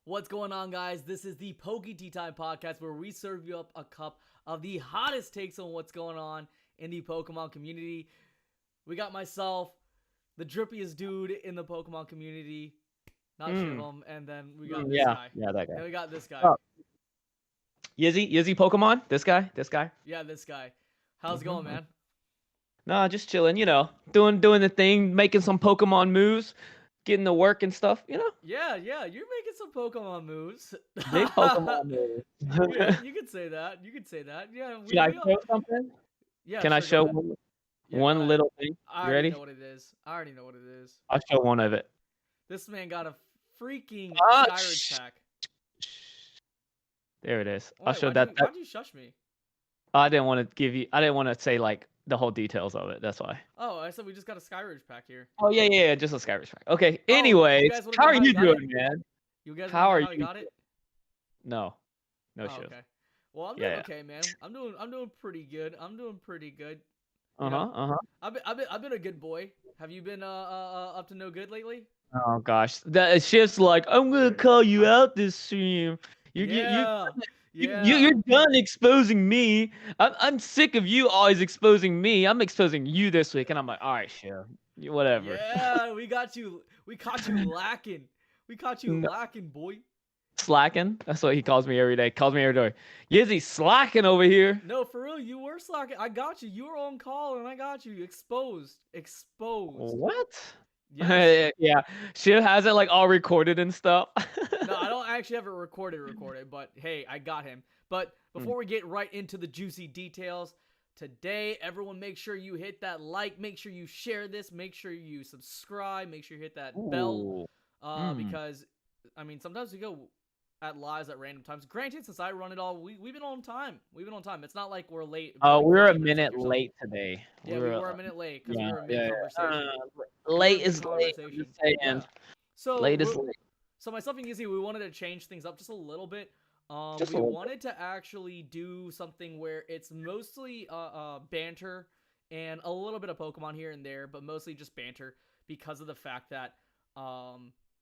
What's going on, guys? This is the Poke Tea Time podcast where we serve you up a cup of the hottest takes on what's going on in the Pokemon community. We got myself, the drippiest dude in the Pokemon community, not Shivam, and then we got this guy. Yeah, that guy. And we got this guy. Oh. Izzy Pokemon? This guy? Yeah, this guy. How's it going, man? Nah, just chilling, doing the thing, making some Pokemon moves, getting to work and stuff, Yeah, you're making some Pokemon moves. Big Pokemon moves. You could say that. Yeah. Should I show something? Yeah. Can I show one little thing? I You ready? know what it is. I'll show one of it. This man got a freaking Ah, Skyridge pack. There it is. Wait, I'll show why'd you shush me? I didn't want to say like the whole details of it. That's why. Oh, I said we just got a Skyridge pack here. Oh yeah, just a Skyridge pack. Okay. Oh, Anyways, how are you doing, it? man? You guys how are you you? got it? No shows. Okay. Well, I'm doing okay, man. I'm doing pretty good. I've been a good boy. Have you been up to no good lately? Oh gosh, that shit's like I'm gonna call you out this stream. You're done exposing me. I'm sick of you always exposing me. I'm exposing you this week, and I'm like, all right, sure, whatever. Yeah, we got you. We caught you lacking. Lacking, boy. Slacking? That's what he calls me every day. Calls me every day. Izzy slacking over here. No, for real, you were slacking. I got you. You were on call, and I got you exposed. What? Yes. Yeah, she has it like all recorded and stuff. No, I don't actually have it recorded, but hey, I got him. But before we get right into the juicy details, today, everyone make sure you hit that like, make sure you share this, make sure you subscribe, make sure you hit that bell. Because, I mean, sometimes we go at lives at random times. Granted, since I run it all, we've been on time. It's not like we're late. We're a minute late today. Yeah, we were a minute late because we were in mid-conversation. Late is late. Yeah. So late is late. So myself and Izzy, we wanted to change things up just a little bit. We wanted to actually do something where it's mostly banter and a little bit of Pokemon here and there, but mostly just banter because of the fact that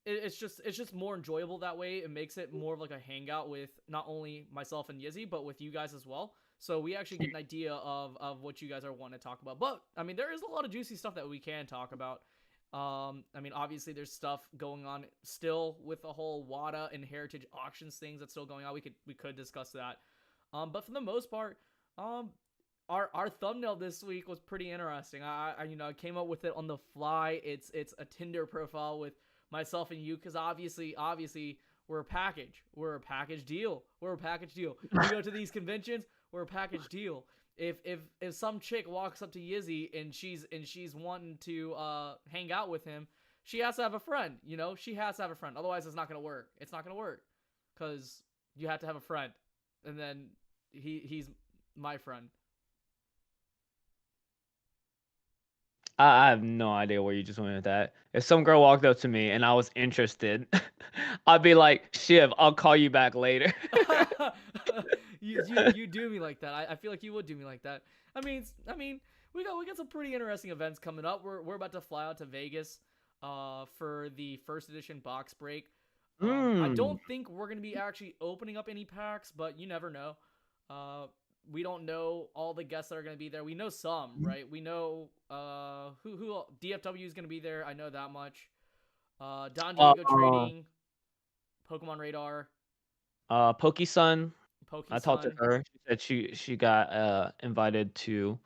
it's just more enjoyable that way. It makes it more of like a hangout with not only myself and Izzy, but with you guys as well. So we actually get an idea of what you guys are wanting to talk about. But I mean, there is a lot of juicy stuff that we can talk about. I mean, obviously there's stuff going on still with the whole WADA and heritage auctions things that's still going on. We could discuss that. But for the most part, our thumbnail this week was pretty interesting. I came up with it on the fly. It's a Tinder profile with myself and you, because obviously we're a package. We're a package deal. We go to these conventions, we're a package deal. If some chick walks up to Izzy and she's wanting to hang out with him, she has to have a friend. She has to have a friend. Otherwise, it's not gonna work. It's not gonna work because you have to have a friend, and then he's my friend. I have no idea where you just went with that. If some girl walked up to me and I was interested, I'd be like, Shiv, I'll call you back later. You do me like that. I feel like you would do me like that. I mean, we got some pretty interesting events coming up. We're about to fly out to Vegas, for the first edition box break. I don't think we're gonna be actually opening up any packs, but you never know. We don't know all the guests that are gonna be there. We know some, right? We know who DFW is gonna be there. I know that much. Don Diego Trading, Pokemon Radar, PokeSun. I talked to her. She said she got invited to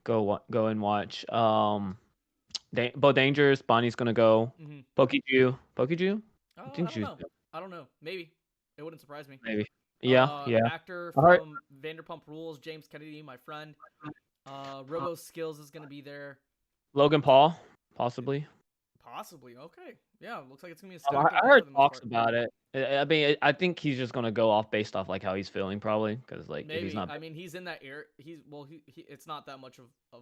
go and watch. Bo Dangerous. Bonnie's gonna go. Pokeju. I don't know. Maybe it wouldn't surprise me. Maybe. Yeah. Actor from Vanderpump Rules, James Kennedy, my friend. Robo Skills is gonna be there. Logan Paul, possibly. Okay. Yeah, looks like it's gonna be I heard talks about it. I mean, I think he's just gonna go off based off like how he's feeling, probably, because like maybe. He's not. I mean, he's in that air. It's not that much of a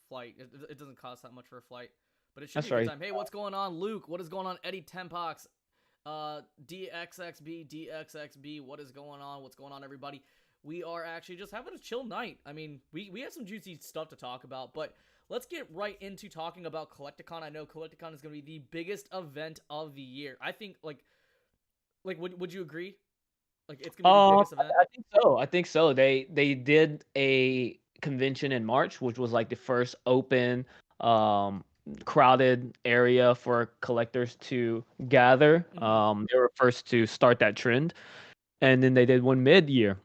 flight. It doesn't cost that much for a flight, but it should be a good time. Hey, what's going on, Luke? What is going on, Eddie Tempox? DXXB, what is going on? What's going on, everybody? We are actually just having a chill night. I mean, we have some juicy stuff to talk about, but let's get right into talking about Collecticon. I know Collecticon is going to be the biggest event of the year. I think, like Like, would you agree? Like, it's gonna be the biggest event. I think so. I think so. They did a convention in March, which was like the first open, crowded area for collectors to gather. They were first to start that trend, and then they did one mid-year,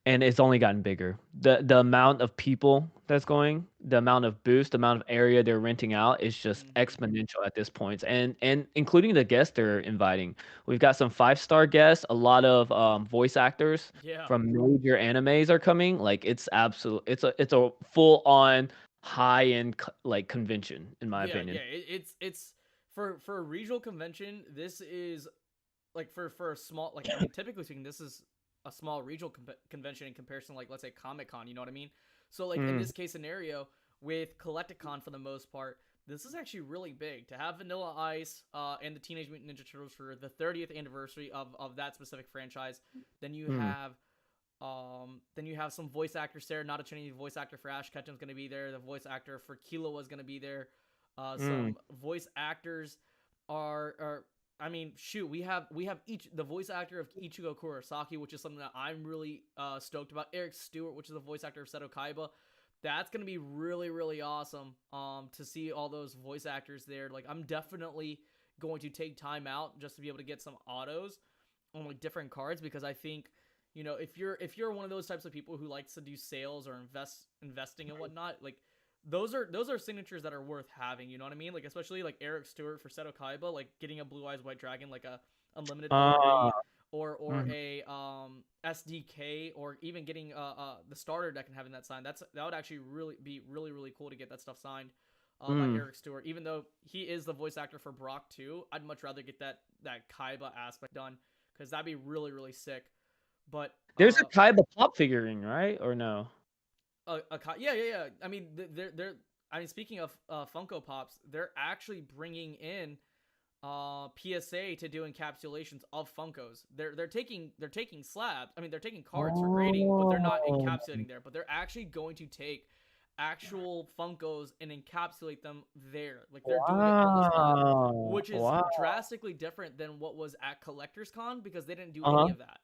and it's only gotten bigger. The amount of people that's going, the amount of boost, the amount of area they're renting out is just exponential at this point. And including the guests they're inviting. We've got some 5-star guests, a lot of voice actors from major animes are coming. Like it's a full on high end like convention in my opinion. Yeah, it's for a regional convention. This is like for a small, like, I mean, typically speaking, this is a small regional convention in comparison, like, let's say Comic-Con, you know what I mean? So like in this case scenario with Collecticon, for the most part, this is actually really big to have Vanilla Ice and the Teenage Mutant Ninja Turtles for the 30th anniversary of that specific franchise. Then you have some voice actors there. Not a Chinese voice actor for Ash Ketchum's going to be there. The voice actor for Killua is going to be there. Some voice actors are I mean, shoot, we have the voice actor of Ichigo Kurosaki, which is something that I'm really stoked about. Eric Stewart, which is the voice actor of Seto Kaiba. That's going to be really, really awesome to see all those voice actors there. Like, I'm definitely going to take time out just to be able to get some autos on like different cards, because I think, you know, if you're one of those types of people who likes to do sales or investing and whatnot, like, those are signatures that are worth having, you know what I mean? Like, especially like Eric Stewart for Seto Kaiba, like getting a Blue Eyes White Dragon, like a unlimited rarity, or a SDK, or even getting the starter deck and having that signed. That would actually be really cool to get that stuff signed by Eric Stewart. Even though he is the voice actor for Brock too, I'd much rather get that Kaiba aspect done, because that'd be really sick. But there's a Kaiba pop figurine, right? Or no? Yeah. I mean, they're. I mean, speaking of Funko Pops, they're actually bringing in PSA to do encapsulations of Funkos. They're taking slabs. I mean, they're taking cards for grading, but they're not encapsulating there. But they're actually going to take actual Funkos and encapsulate them there. Like, they're doing it on the spot, which is drastically different than what was at Collectors Con, because they didn't do any of that.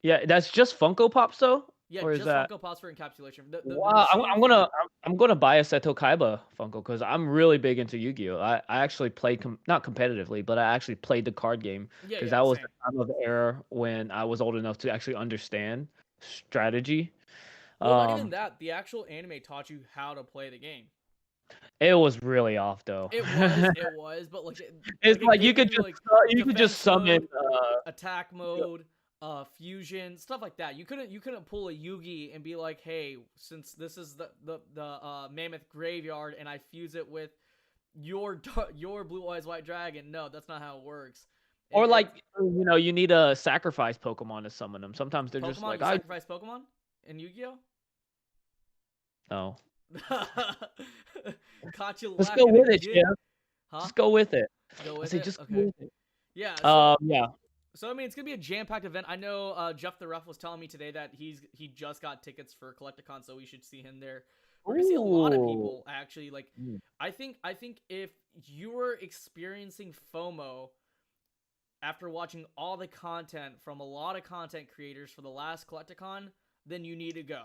Yeah, that's just Funko Pops though. Yeah, or just Funko Pops for encapsulation. Wow, I'm gonna buy a Seto Kaiba Funko, because I'm really big into Yu-Gi-Oh. I actually played not competitively, but I actually played the card game, because that was the time of the era when I was old enough to actually understand strategy. Well, not even that. The actual anime taught you how to play the game. It was really off though. It was, but like it's like you could just summon attack mode. Fusion, stuff like that. You couldn't pull a Yugi and be like, hey, since this is the Mammoth Graveyard and I fuse it with your Blue Eyes White Dragon. No, that's not how it works. Or you know, you need a sacrifice Pokemon to summon them. Sometimes they're just like, sacrifice Pokemon in Yu-Gi-Oh? No. Caught you. Let's go with it, Jeff. Huh? Just go with it. Go with it. Just okay. go with it. Yeah. Yeah. So I mean, it's gonna be a jam-packed event. I know Jeff the Ref was telling me today that he just got tickets for Collecticon, so we should see him there. We're gonna see a lot of people actually. Like, I think if you were experiencing FOMO after watching all the content from a lot of content creators for the last Collecticon, then you need to go.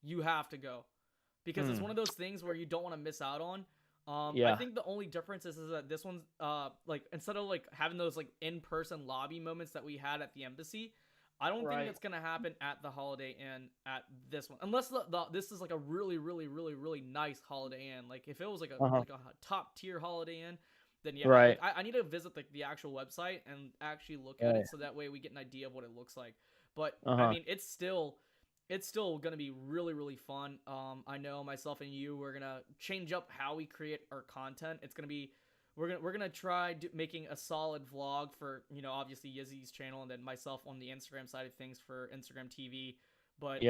You have to go, because it's one of those things where you don't want to miss out on. I think the only difference is that this one's like, instead of like having those like in-person lobby moments that we had at the embassy, I don't think it's gonna happen at the Holiday Inn at this one, unless this is like a really nice Holiday Inn. Like, if it was like a top tier Holiday Inn, then yeah, like, I need to visit the actual website and actually look at it, so that way we get an idea of what it looks like. But I mean, it's still going to be really fun. I know myself and you, we're going to change up how we create our content. It's going to be, we're going to try making a solid vlog for, you know, obviously Izzy's channel, and then myself on the Instagram side of things for Instagram TV. But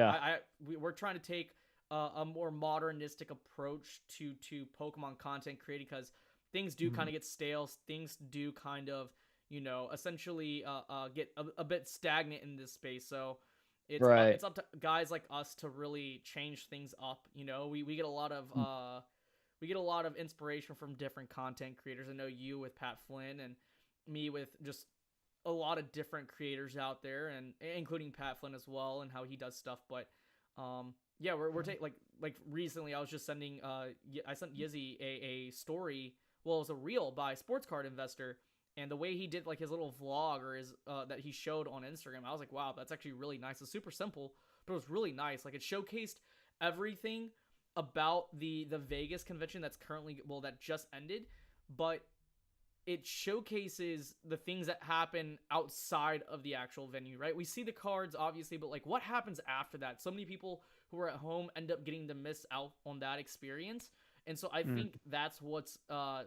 we're trying to take a more modernistic approach to Pokemon content creating, because things do kind of get stale. Things do kind of, you know, essentially get a bit stagnant in this space. So it's up to guys like us to really change things up. You know, we get a lot of inspiration from different content creators. I know you with Pat Flynn, and me with just a lot of different creators out there, and including Pat Flynn as well, and how he does stuff. But yeah, we're taking like recently I was just sending I sent Yizzy a story. Well, it was a reel by Sports Card Investor, and the way he did like his little vlog or his that he showed on Instagram, I was like, wow, that's actually really nice. It's super simple, but it was really nice. Like it showcased everything about the Vegas convention that's currently that just ended, but it showcases the things that happen outside of the actual venue, right? We see the cards, obviously, but like what happens after that? So many people who are at home end up getting to miss out on that experience. And so I think that's what's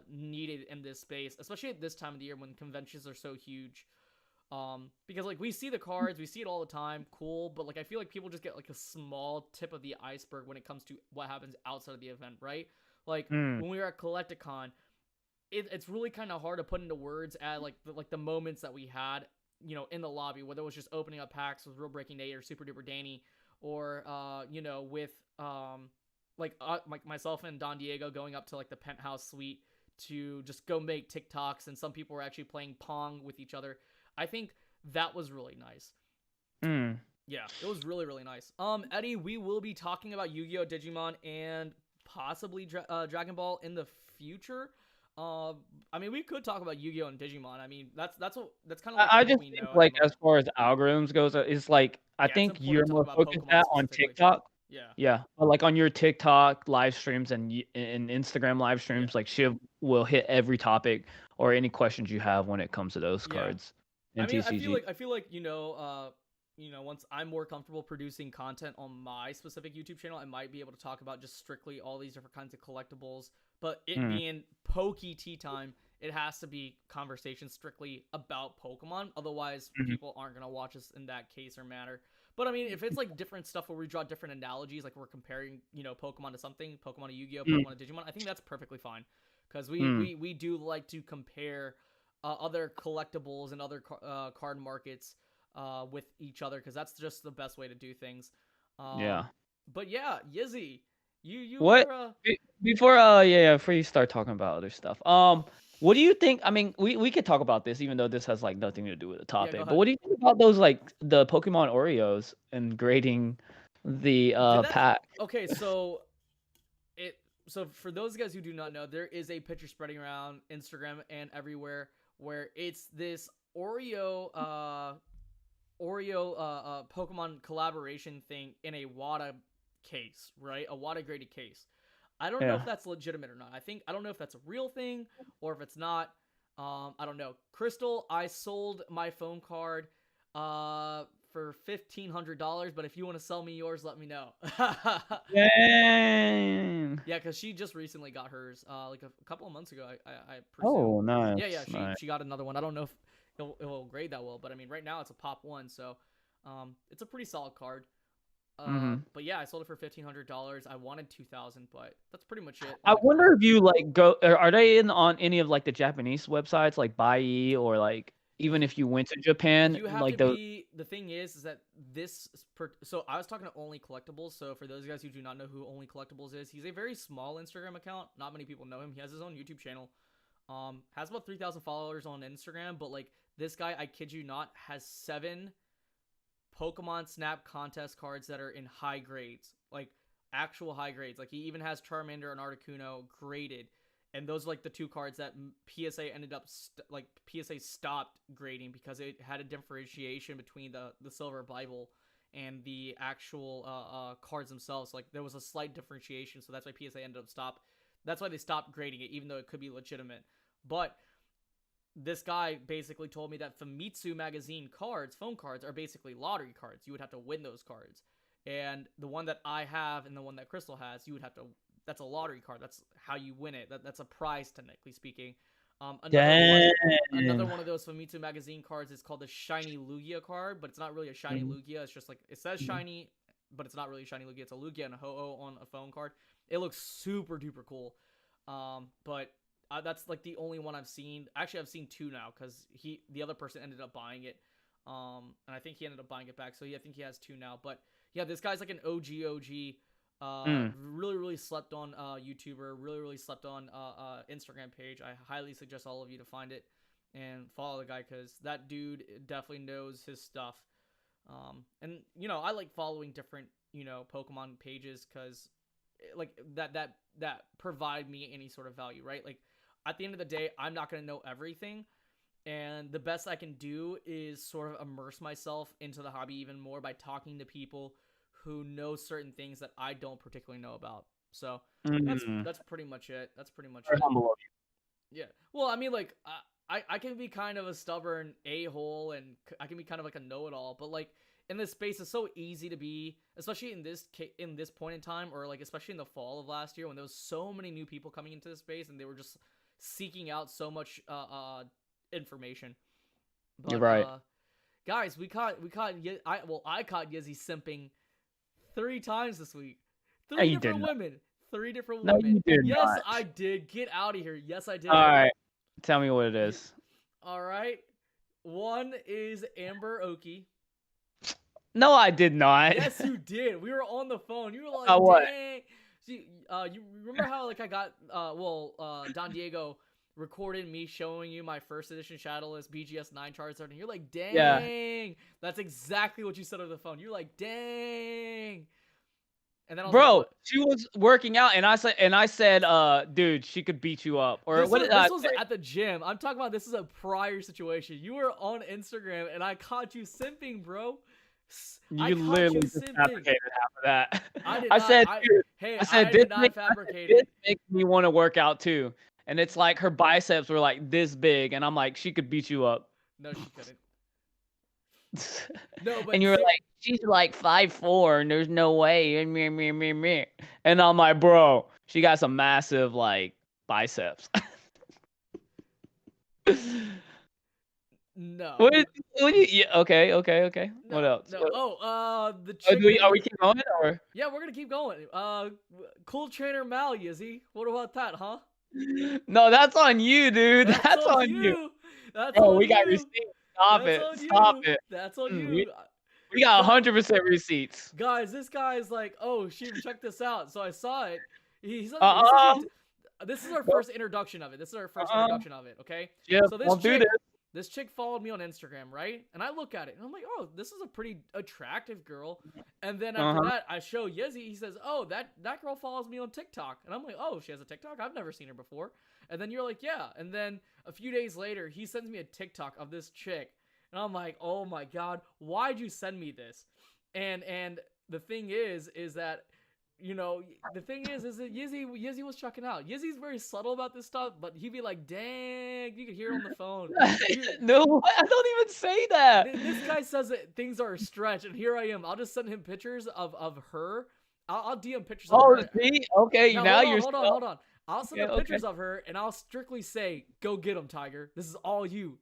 needed in this space, especially at this time of the year when conventions are so huge. Because like we see the cards, we see it all the time, cool, but like I feel like people just get like a small tip of the iceberg when it comes to what happens outside of the event, right? Like when we were at Collecticon, it's really kind of hard to put into words at like the moments that we had, you know, in the lobby, whether it was just opening up packs with Real Breaking Day or Super Duper Danny, or you know, with like myself and Don Diego going up to like the penthouse suite to just go make TikToks, and some people were actually playing Pong with each other. I think that was really nice. Yeah, it was really, really nice. Eddie, we will be talking about Yu-Gi-Oh, Digimon, and possibly Dragon Ball in the future. I mean, we could talk about Yu-Gi-Oh and Digimon. I mean, that's kind of like I what just we think know at like the as moment. far as algorithms goes, it's like I Yeah, it's think important you're to talk more about focused Pokemon on specifically. TikTok. Yeah. Yeah, but like on your TikTok live streams and Instagram live streams, Yeah. like she will hit every topic or any questions you have when it comes to those Yeah. cards I in mean, TCG. I feel like you know, once I'm more comfortable producing content on my specific YouTube channel, I might be able to talk about just strictly all these different kinds of collectibles. But it being Pokey Tea Time, it has to be conversation strictly about Pokemon. Otherwise, people aren't gonna watch us in that case or matter. But I mean, if it's like different stuff where we draw different analogies, like we're comparing, you know, Pokemon to something, Pokemon to Yu-Gi-Oh, Pokemon to Digimon, I think that's perfectly fine, because we do like to compare other collectibles and other card markets with each other, because that's just the best way to do things. Yeah. But yeah, Yizzy, you What were before before you start talking about other stuff. What do you think? I mean, we could talk about this even though this has like nothing to do with the yeah, go topic. But ahead. what do you think about those like the Pokemon Oreos and grading the Did that pack? okay? So it so for those guys who do not know, there is a picture spreading around Instagram and everywhere where it's this Oreo Pokemon collaboration thing in a WADA case, right? A WADA graded case. I don't know if Yeah. that's legitimate or not. I don't know if that's a real thing or if it's not. I don't know. Crystal, I sold my phone card for $1,500, but if you want to sell me yours, let me know. Dang. Yeah, because she just recently got hers, like a couple of months ago, I presume. Oh, nice, Yeah, nice. she got another one. I don't know if it'll grade that well, but I mean, right now it's a pop one, so it's a pretty solid card. But yeah, I sold it for $1,500. I wanted 2,000, but that's pretty much it on I the cards. wonder if you like go. Are they in on any of like the Japanese websites like Bai or like even if you went to Japan You have to like those? be. The thing is that so I was talking to Only Collectibles. So for those guys who do not know who Only Collectibles is, he's a very small Instagram account. Not many people know him. He has his own YouTube channel. Has about 3,000 followers on Instagram, but like this guy, I kid you not, has 7 Pokemon Snap contest cards that are in high grades, like actual high grades. Like he even has Charmander and Articuno graded, and those are like the 2 cards that PSA ended up PSA stopped grading because it had a differentiation between the Silver Bible and the actual cards themselves. Like there was a slight differentiation, so that's why PSA ended up stop. That's why they stopped grading it, even though it could be legitimate. But this guy basically told me that Famitsu magazine cards, phone cards, are basically lottery cards. You would have to win those cards. And the one that I have and the one that Crystal has, you would have to. That's a lottery card. That's how you win it. That's a prize, technically speaking. Dang. Another one of those Famitsu magazine cards is called the Shiny Lugia card, but it's not really a Shiny Lugia. It's just like it says shiny, but it's not really Shiny Lugia. It's a Lugia and a Ho-Oh on a phone card. It looks super duper cool. But that's like the only one I've seen. Actually, I've seen 2 now because the other person ended up buying it. And I think he ended up buying it back. So yeah, I think he has 2 now. But yeah, this guy's like an OG. Really, really slept on YouTuber. Really, really slept on Instagram page. I highly suggest all of you to find it. and follow the guy because that dude definitely knows his stuff. And you know, I like following different, you know, Pokemon pages because like that provide me any sort of value, right? Like at the end of the day, I'm not gonna know everything, and the best I can do is sort of immerse myself into the hobby even more by talking to people who know certain things that I don't particularly know about. So that's pretty much it. That's pretty much it. Yeah. Well, I mean, like, I can be kind of a stubborn a-hole, and I can be kind of like a know-it-all, but like in this space, it's so easy to be, especially in this point in time, or like especially in the fall of last year when there was so many new people coming into this space and they were just seeking out so much information. But, You're right. Guys, I caught Izzy simping 3 times this week. 3 different women. 3 different women. You did yes, not. I did. Get out of here. Yes, I did. All right. Tell me what it is. All right. One is Amber Oki. No, I did not. Yes, you did. We were on the phone. You were like, what? dang. See, you remember how like I got Don Diego recorded me showing you my first edition Shadowless BGS 9 Charizard, and you're like, dang. Yeah. That's exactly what you said on the phone. You're like, dang. And then I was like, she was working out, and I said, dude, she could beat you up. Or this what? This was at the gym. I'm talking about this is a prior situation. You were on Instagram, and I caught you simping, bro. You literally just fabricated half of that. I said, this makes me want to work out too. And it's like her biceps were like this big, and I'm like, she could beat you up. No, she couldn't. No, but and you were like, she's like 5'4", and there's no way. And I'm like, bro, she got some massive like biceps. No. Okay. No, what else? No. The chick are we keep going or? Yeah, we're gonna keep going. Cool trainer Mal, Izzy. What about that, huh? No, that's on you, dude. That's on you. That's on we got receipts. Stop it. That's on you. We got 100% receipts. Guys, this guy's like, oh, check this out. So I saw it. He's this is our first introduction of it. Okay? Yeah. So this chick followed me on Instagram, right? And I look at it, and I'm like, oh, this is a pretty attractive girl. And then after that, I show Yizzy. He says, oh, that girl follows me on TikTok. And I'm like, oh, she has a TikTok? I've never seen her before. And then you're like, yeah. And then a few days later, he sends me a TikTok of this chick. And I'm like, oh my God, why'd you send me this? And the thing is that, you know, that Yizzy was checking out. Yizzy's very subtle about this stuff, but he'd be like, dang, you could hear it on the phone. No, I don't even say that. This guy says that things are a stretch, and here I am. I'll just send him pictures of her. I'll DM pictures of her. See? Okay, now you're... Hold on. I'll send him pictures of her, and I'll strictly say, go get him, Tiger. This is all you.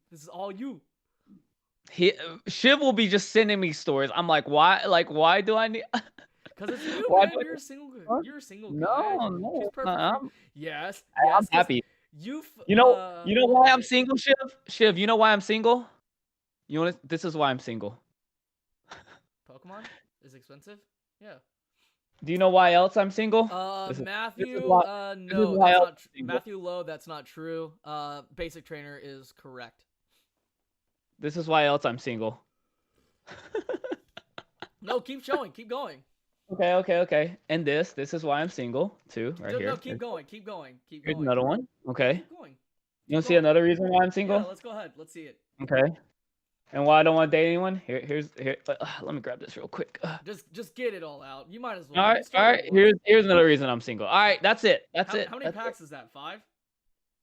Shiv will be just sending me stories. I'm like, why? Like, why do I need... Because it's you, man. You're a single guy. No. She's perfect. Yes. I'm happy. You know why I'm single, Shiv? Shiv, you know why I'm single? This is why I'm single. Pokemon is expensive. Yeah. Do you know why else I'm single? Matthew. No, Matthew Lowe. That's not true. Basic Trainer is correct. This is why else I'm single. No, keep showing. Keep going. Okay. And this is why I'm single too, here. No, keep going. Here's another one. Okay. Keep going. You want to see another reason why I'm single? Yeah, let's go ahead. Let's see it. Okay. And why I don't want to date anyone? Here. Let me grab this real quick. Just get it all out. You might as well. All right. Here's another reason I'm single. All right, that's it. How many packs is that? 5?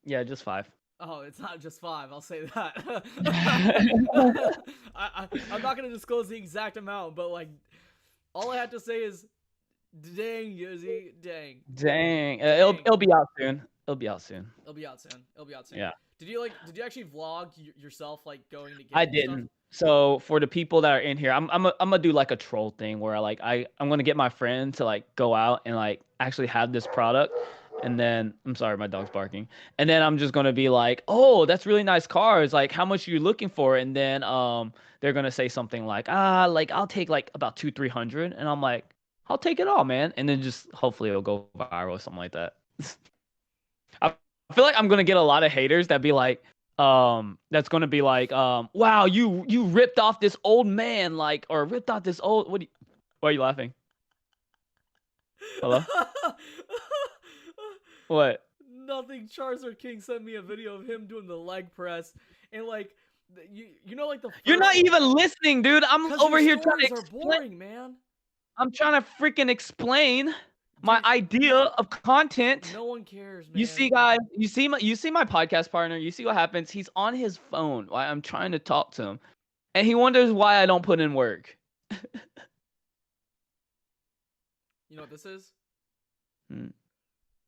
Yeah, just 5. Oh, it's not just 5. I'll say that. I'm not gonna disclose the exact amount, but like, all I have to say is, dang, Yizzy, dang. It'll be out soon. It'll be out soon. Yeah. Did you actually vlog yourself like going to get? I didn't. So for the people that are in here, I'm gonna do like a troll thing where like I'm gonna get my friend to like go out and like actually have this product, and then I'm sorry, my dog's barking. And then I'm just gonna be like, oh, that's really nice cars. Like, how much are you looking for? And then they're gonna say something like, like I'll take like about 200-300, and I'm like, I'll take it all, man. And then just hopefully it'll go viral or something like that. I feel like I'm gonna get a lot of haters that be like, that's gonna be like, wow, you ripped off this old man, like, or ripped off this old. Why are you laughing? Hello? What? Nothing. Charizard King sent me a video of him doing the leg press, and like, you know, like the. You're not even listening, dude. I'm over here trying to are boring, man. I'm trying to freaking explain my idea of content. No one cares, man. You see, guys, you see my podcast partner. You see what happens? He's on his phone while I'm trying to talk to him, and he wonders why I don't put in work. You know what this is? Hmm.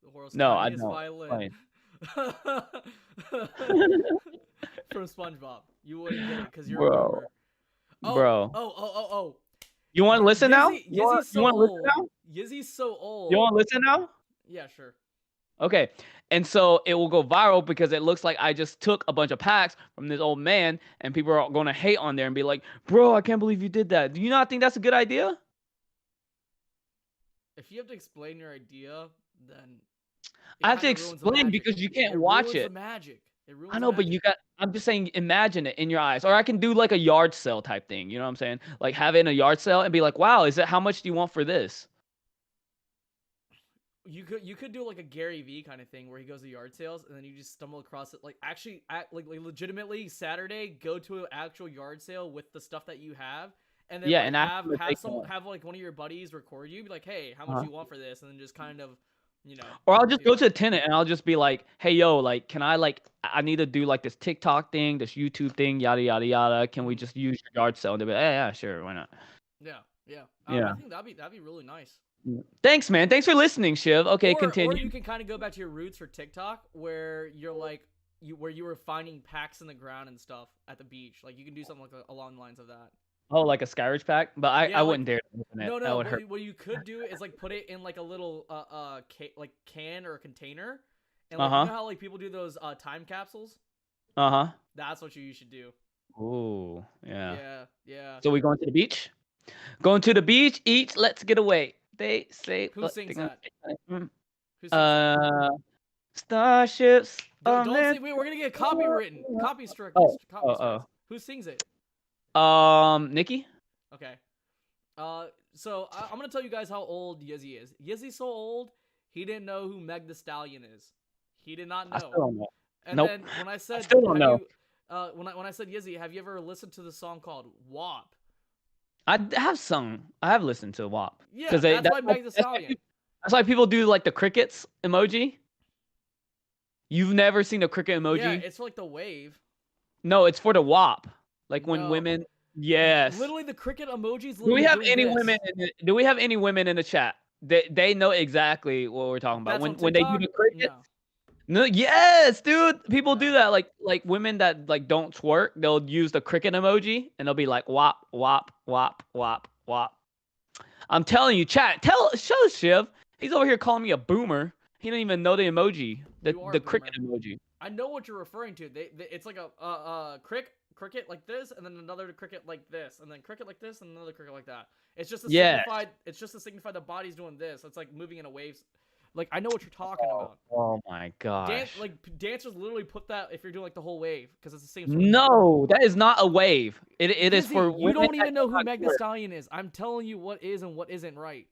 The Horus No, I Claudius don't. violin. From SpongeBob. You wouldn't get it because you're a boomer. Oh, bro. Oh. You want to listen now? You want to listen now? Yizzy's so old. You want to listen now? Yeah, sure. Okay. And so it will go viral because it looks like I just took a bunch of packs from this old man, and people are going to hate on there and be like, bro, I can't believe you did that. Do you not think that's a good idea? If you have to explain your idea, then I have to explain because you can't watch it. The magic. I know, but I'm just saying, imagine it in your eyes. Or I can do like a yard sale type thing. You know what I'm saying? Like have it in a yard sale and be like, wow, how much do you want for this? You could do like a Gary V kind of thing where he goes to yard sales and then you just stumble across it. Like actually, like legitimately Saturday, go to an actual yard sale with the stuff that you have. And then have like one of your buddies record you, be like, hey, how much you want for this? And then just kind of, you know. Or I'll just go to a tenant and I'll just be like, hey, yo, like, can I need to do like this TikTok thing, this YouTube thing, yada, yada, yada. Can we just use your yard sale? And they'll be like, yeah, sure, why not? Yeah. I think that'd be really nice. Thanks, man. Thanks for listening, Shiv. Okay, continue. Or you can kind of go back to your roots for TikTok where you're like, where you were finding packs in the ground and stuff at the beach. Like you can do something like along the lines of that. Oh, like a Skyridge pack? But I wouldn't dare to open it. No. That would hurt. What you could do is like put it in like a little like can or a container, and like you know how like people do those time capsules. That's what you should do. Ooh, yeah. Yeah. So we going to the beach? Going to the beach? Eat. Let's get away. They say. Who sings that? Who sings that? Starships. Don't say. Wait, we're gonna get copywritten. Copy struck. Who sings it? Nikki. Okay. So I'm gonna tell you guys how old Yizzy is. Yizzy's so old, he didn't know who Meg the Stallion is. He did not know. I still don't know. And then when I said, I still don't know. When I said Yizzy, have you ever listened to the song called WAP? I have listened to WAP. Yeah, that's why Meg the Stallion. That's why people do like the crickets emoji. You've never seen a cricket emoji? Yeah, it's for like the wave. No, it's for the WAP. Like when women, yes. Literally the cricket emojis. Do we have any women? Do we have any women in the chat? They know exactly what we're talking about. When they do the cricket. No, yes, dude. People do that. Like women that like don't twerk, they'll use the cricket emoji and they'll be like WAP, WAP, WAP, WAP, WAP. I'm telling you, chat. Show Shiv. He's over here calling me a boomer. He didn't even know the emoji, the cricket emoji. I know what you're referring to. It's like a cricket like this, and then another cricket like this, and then cricket like this, and another cricket like that. It's just to signify. It's just to signify the body's doing this. It's like moving in a wave. Like I know what you're talking about. Oh my gosh! Dancers literally put that if you're doing like the whole wave because it's the same. No, that is not a wave. It is for. You don't even know who Meg the Stallion is. I'm telling you what is and what isn't right.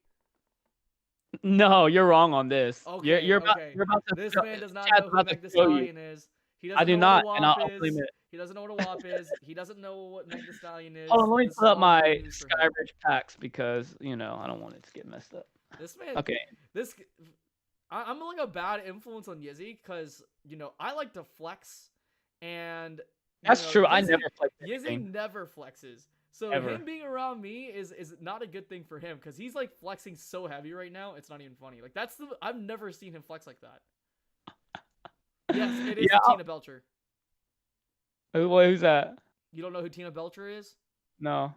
No, you're wrong on this. Okay, you're about to. This man does not know who Meg the Stallion is. He doesn't I do know not, what and I'll claim it. He doesn't know what a WAP is. He doesn't know what Meg the Stallion is. Oh, let me put up my Skyridge packs because I don't want it to get messed up. This man. Okay. I'm like a bad influence on Yizzy because I like to flex, and that's true. I never flex. Yizzy never flexes. So him being around me is not a good thing for him because he's like flexing so heavy right now. It's not even funny. Like I've never seen him flex like that. Yes, it is Tina Belcher. Who's that? You don't know who Tina Belcher is? No.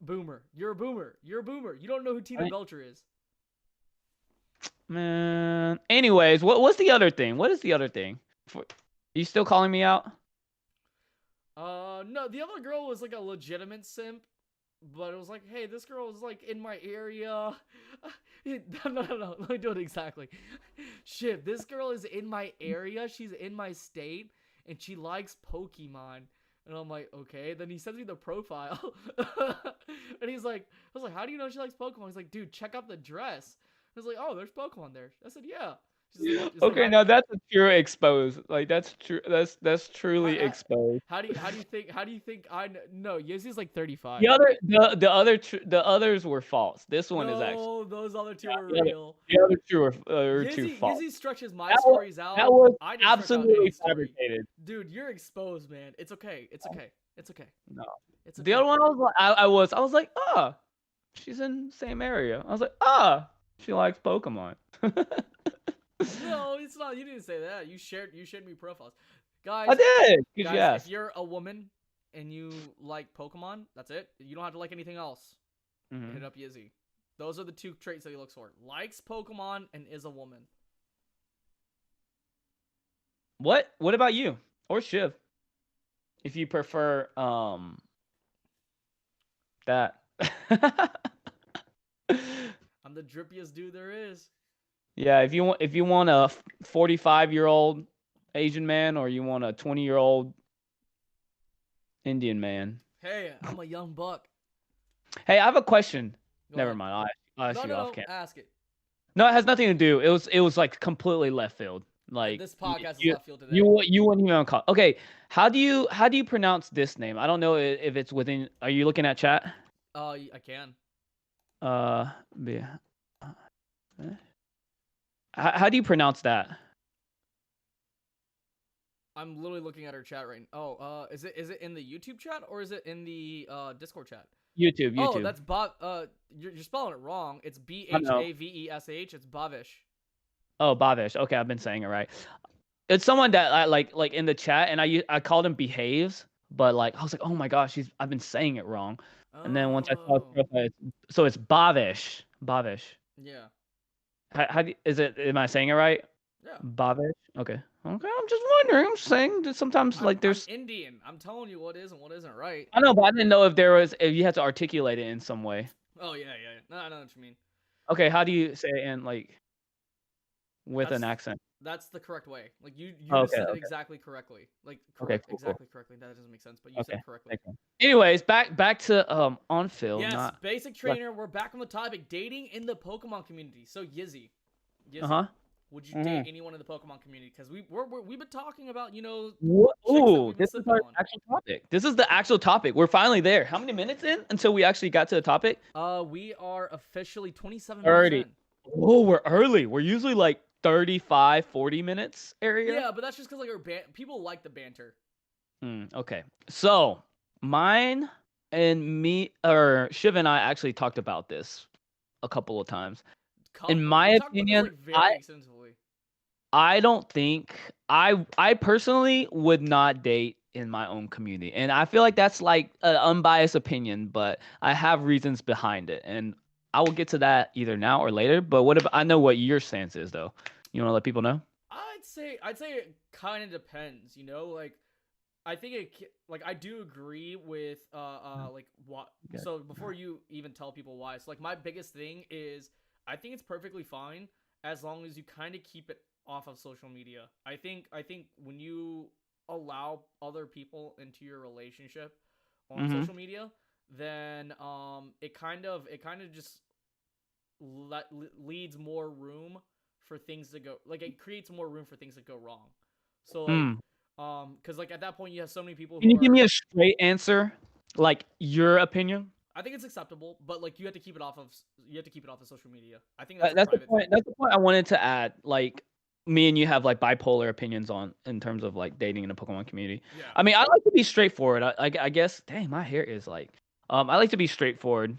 Boomer. You're a boomer. You're a boomer. You don't know who Tina Belcher is. Man. Anyways, what's the other thing? What is the other thing? Are you still calling me out? No, the other girl was like a legitimate simp, but it was like, hey, this girl is like in my area. No, let me do it exactly. Shit, this girl is in my area. She's in my state, and she likes Pokemon. And I'm like, okay. Then he sends me the profile, and he's like, I was like, how do you know she likes Pokemon? He's like, dude, check out the dress. I was like, oh, there's Pokemon there. I said, yeah. Okay, now that's a true expose. Like that's true. That's truly exposed. How do you think I know? Izzy's like 35. The others were false. This one is actually. No, those other two are real. The other two are too false. Izzy stretches my stories out. That was I just absolutely fabricated. Dude, you're exposed, man. It's okay. It's okay. It's okay. No. It's okay. The other one, I was like, ah, she's in the same area. I was like, ah, she likes Pokemon. No, it's not. You didn't say that. You shared me profiles, guys. I did. Guys, if you're a woman and you like Pokemon, that's it. You don't have to like anything else. Hit up Izzy. Those are the two traits that he looks for: likes Pokemon and is a woman. What about you or Shiv? If you prefer that. I'm the drippiest dude there is. Yeah, if you want a 45-year-old Asian man, or you want a 20-year-old Indian man. Hey, I'm a young buck. Hey, I have a question. Never ahead. mind. I'll ask you off camera. Ask it. No, it has nothing to do. It was like completely left field. Like this podcast is left field today. You wouldn't even call. Okay, how do you pronounce this name? I don't know if it's within. Are you looking at chat? I can. How do you pronounce that? I'm literally looking at her chat right now. Oh, is it in the YouTube chat or is it in the Discord chat? YouTube. Oh, that's you're spelling it wrong. It's Bhavesh. It's Bhavesh. Oh, Bhavesh. Okay, I've been saying it right. It's someone that I like in the chat, and I called him Behaves, but like I was like, oh my gosh, I've been saying it wrong. And then once I saw his profile, so it's Bhavesh. Bhavesh. Yeah. How is it? Am I saying it right? Yeah. Bhavesh. Okay. I'm just wondering. I'm saying that sometimes there's I'm Indian. I'm telling you what is and what isn't right. I know, but I didn't know if you had to articulate it in some way. Oh yeah. No, I know what you mean. Okay, how do you say it in with an accent? That's the correct way. Like you said it exactly correctly. Like correct, exactly correctly. That doesn't make sense, but you said it correctly. Okay. Anyways, back to on field. Yes, basic trainer. We're back on the topic: dating in the Pokemon community. So Izzy. Would you date anyone in the Pokemon community? Because we've been talking about this is our actual topic. This is the actual topic. We're finally there. How many minutes in until we actually got to the topic? We are officially 27 30. minutes in. Oh, we're early. We're usually like 35, 40 minutes area. Yeah, but that's just because people like the banter. Okay, so mine and me, or Shiv and I actually talked about this a couple of times. In my opinion, I don't think I personally would not date in my own community, and I feel like that's like an unbiased opinion, but I have reasons behind it, and I will get to that either now or later. But I know what your stance is, though. You want to let people know? I'd say it kind of depends. You know, like I think I do agree with like what. Okay. So before you even tell people why, so like my biggest thing is I think it's perfectly fine as long as you kind of keep it off of social media. I think when you allow other people into your relationship on social media, then it kind of just leads more room for things to go, like it creates more room for things to go wrong. So like because like at that point you have so many people. Can you give me a straight answer, like your opinion? I think it's acceptable, but like you have to keep it off of social media. I think that's the point. That's the point I wanted to add. Like me and you have like bipolar opinions in terms of like dating in the Pokemon community. Yeah. I mean, I like to be straightforward. I guess. Dang, my hair is like. I like to be straightforward,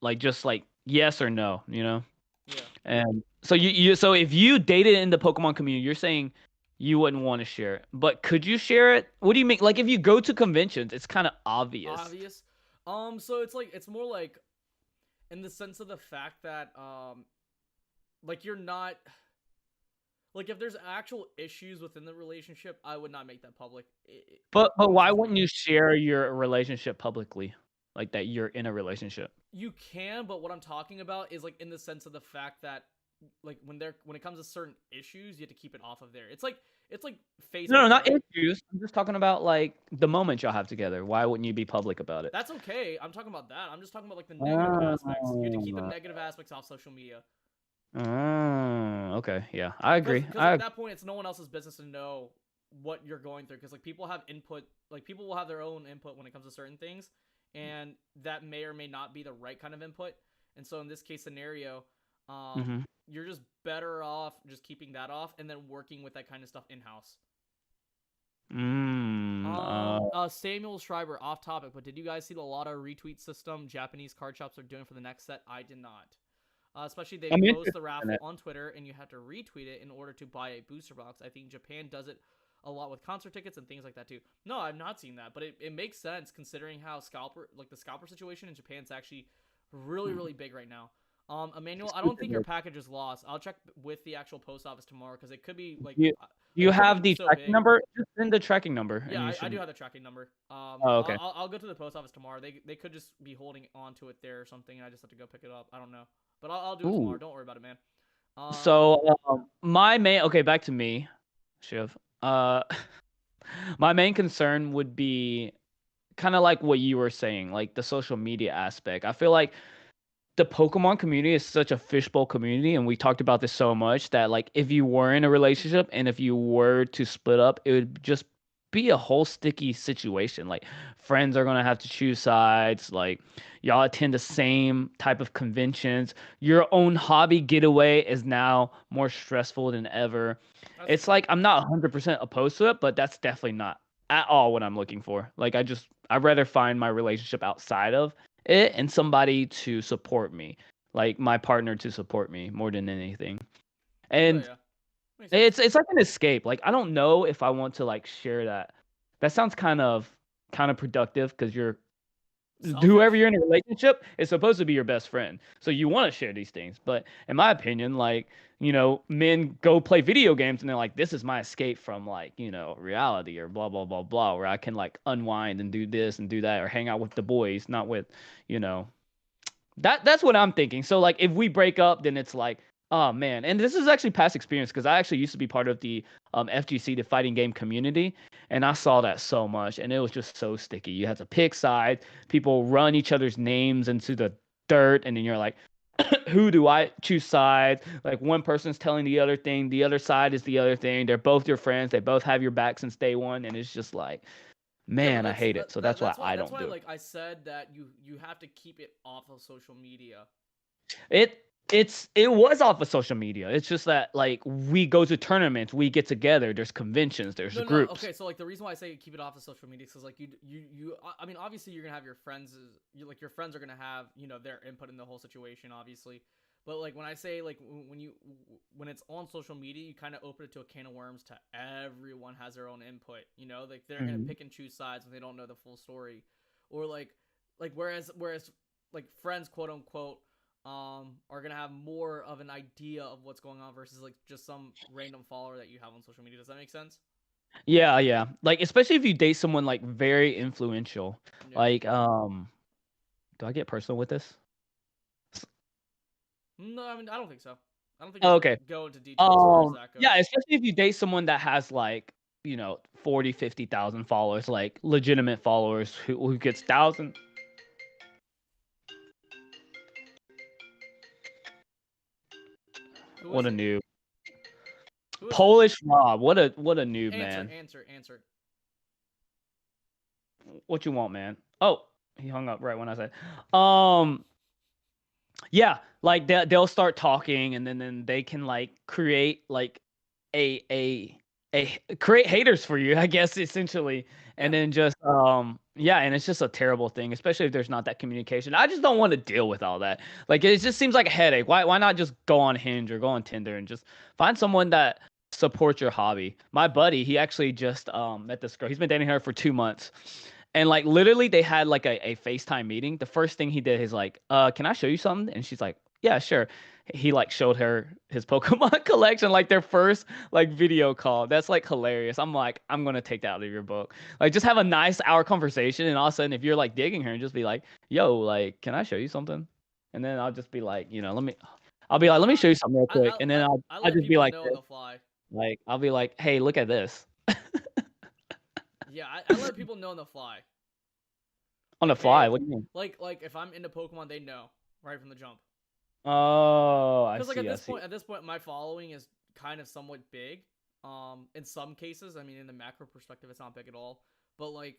like just like yes or no, you know. Yeah. And so so if you dated in the Pokemon community, you're saying you wouldn't want to share it, but could you share it? What do you mean? Like if you go to conventions, it's kind of obvious. So it's more like in the sense of the fact that like you're not like if there's actual issues within the relationship, I would not make that public. But why wouldn't you share your relationship publicly? Like that you're in a relationship. You can, but what I'm talking about is like in the sense of the fact that like when it comes to certain issues, you have to keep it off of there. It's like Facebook. No, not right? issues. I'm just talking about like the moment y'all have together. Why wouldn't you be public about it? That's okay. I'm talking about that. I'm just talking about like the negative aspects. You have to keep the negative aspects off social media. Okay. Yeah, I agree. Because at that point, it's no one else's business to know what you're going through. Because like people have input, like people will have their own input when it comes to certain things, and that may or may not be the right kind of input. And so in this case scenario, you're just better off just keeping that off and then working with that kind of stuff in house. Samuel Schreiber, off topic, but did you guys see the lotto retweet system Japanese card shops are doing for the next set? I did not. Especially they post the raffle on Twitter and you have to retweet it in order to buy a booster box. I think Japan does it a lot with concert tickets and things like that too. No, I've not seen that, but it makes sense considering how the scalper situation in Japan's actually really big right now. Emmanuel, I don't think your package is lost. I'll check with the actual post office tomorrow because it could be like. You have the tracking number? Just send the tracking number. Yeah, I do have the tracking number. Okay. I'll go to the post office tomorrow. They could just be holding on to it there or something, and I just have to go pick it up. I don't know, but I'll do it tomorrow. Don't worry about it, man. So my main back to me, Shiv. My main concern would be kind of like what you were saying, like the social media aspect. I feel like the Pokemon community is such a fishbowl community, and we talked about this so much that like if you were in a relationship and if you were to split up, it would just be a whole sticky situation. Like friends are gonna have to choose sides. Like y'all attend the same type of conventions. Your own hobby getaway is now more stressful than ever. It's like I'm not 100% opposed to it, but that's definitely not at all what I'm looking for. Like I'd rather find my relationship outside of it and somebody to support me, like my partner to support me more than anything. And it's like an escape. Like I don't know if I want to like share that. That sounds kind of productive because whoever you're in a relationship is supposed to be your best friend. So you want to share these things. But in my opinion, like, men go play video games and they're like, this is my escape from like, reality or blah, blah, blah, blah, where I can like unwind and do this and do that or hang out with the boys, not with, that's what I'm thinking. So like if we break up, then it's like, oh man. And this is actually past experience because I actually used to be part of the FGC, the fighting game community. And I saw that so much, and it was just so sticky. You had to pick sides. People run each other's names into the dirt, and then you're like, who do I choose sides? Like one person's telling the other thing, the other side is the other thing. They're both your friends. They both have your back since day one, and it's just like, man, I hate it. So that's why I don't do it. That's why, like I said, that you have to keep it off of social media. It was off of social media. It's just that like we go to tournaments, we get together, there's conventions, there's groups. Okay, so like the reason why I say keep it off of social media is because like you I mean obviously you're gonna have your friends, your friends are gonna have their input in the whole situation obviously, but like when I say like when it's on social media you kind of open it to a can of worms to everyone has their own input. Like they're gonna pick and choose sides when they don't know the full story, or like whereas like friends quote unquote are gonna have more of an idea of what's going on versus like just some random follower that you have on social media. Does that make sense? Yeah. Like especially if you date someone like very influential. Yeah. Like do I get personal with this? No, I mean I don't think so. I don't think okay. Go into details as far as that goes. Yeah, especially if you date someone that has like 40, 50,000 followers, like legitimate followers who gets thousands. What a noob. Polish Rob. What a noob, man. Answer. What you want, man? Oh, he hung up right when I said. Yeah, like they'll start talking and then they can like create like create haters for you, I guess, essentially. And then just and it's just a terrible thing, especially if there's not that communication. I just don't want to deal with all that. Like it just seems like a headache. Why not just go on Hinge or go on Tinder and just find someone that supports your hobby? My buddy, he actually just met this girl. He's been dating her for 2 months. And like literally they had like a FaceTime meeting. The first thing he did is like, can I show you something? And she's like, yeah, sure. He like showed her his Pokemon collection, like their first like video call. That's like hilarious. I'm like, I'm gonna take that out of your book. Like just have a nice hour conversation, and all of a sudden if you're like digging her and just be like, yo, like, can I show you something? And then I'll just be like, I'll be like, let me show you something real quick, and then I'll let just be people like, know on the fly. like I'll be like, hey, look at this. Yeah, I let people know on the fly. On the fly? What do you mean? Like if I'm into Pokemon, they know right from the jump. Oh, I see. Because like at this point, my following is kind of somewhat big. In some cases, I mean, in the macro perspective, it's not big at all. But like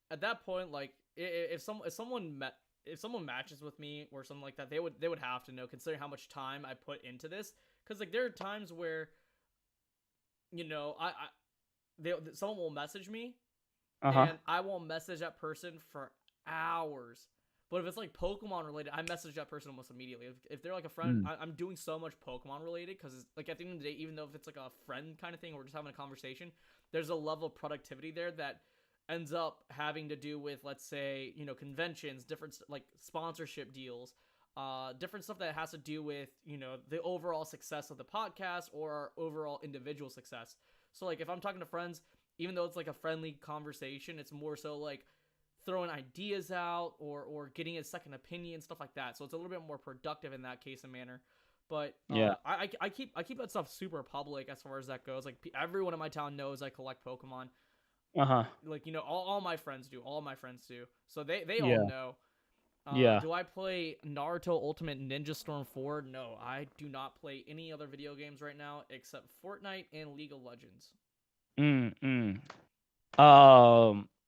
at that point, like if someone matches with me or something like that, they would have to know, considering how much time I put into this. Because like there are times where, you know, someone will message me, and I won't message that person for hours. But if it's like Pokemon related, I message that person almost immediately. If they're like a friend, I'm doing so much Pokemon related because like at the end of the day, even though if it's like a friend kind of thing, or we're just having a conversation, there's a level of productivity there that ends up having to do with, let's say, you know, conventions, different like sponsorship deals, different stuff that has to do with, you know, the overall success of the podcast or our overall individual success. So like if I'm talking to friends, even though it's like a friendly conversation, it's more so like throwing ideas out or getting a second opinion, stuff like that. So it's a little bit more productive in that case and manner. But I keep that stuff super public as far as that goes. Like everyone in my town knows I collect Pokemon. Like, you know, all my friends do. All my friends do. So they all know. Do I play Naruto Ultimate Ninja Storm 4? No, I do not play any other video games right now except Fortnite and League of Legends.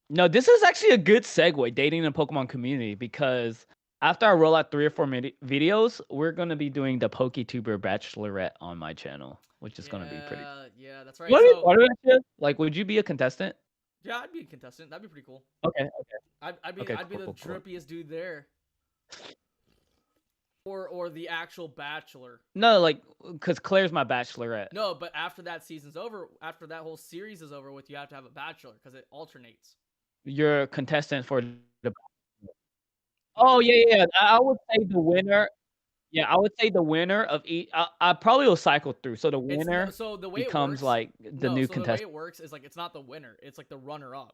No, this is actually a good segue, dating the Pokemon community, because after I roll out 3 or 4 videos, we're gonna be doing the PokeTuber Bachelorette on my channel, which is gonna be pretty. Yeah, that's right. So, like, would you be a contestant? Yeah, I'd be a contestant. That'd be pretty cool. Okay. I'd be the drippiest dude there. Or the actual Bachelor. No, like, because Claire's my Bachelorette. No, but after that season's over, after that whole series is over with, you have to have a Bachelor because it alternates. You're a contestant for the. Oh yeah. I would say the winner. Yeah, I would say the winner of each. I probably will cycle through. So the winner the way becomes it works, like the new contestant. The way it works is like it's not the winner; it's like the runner-up.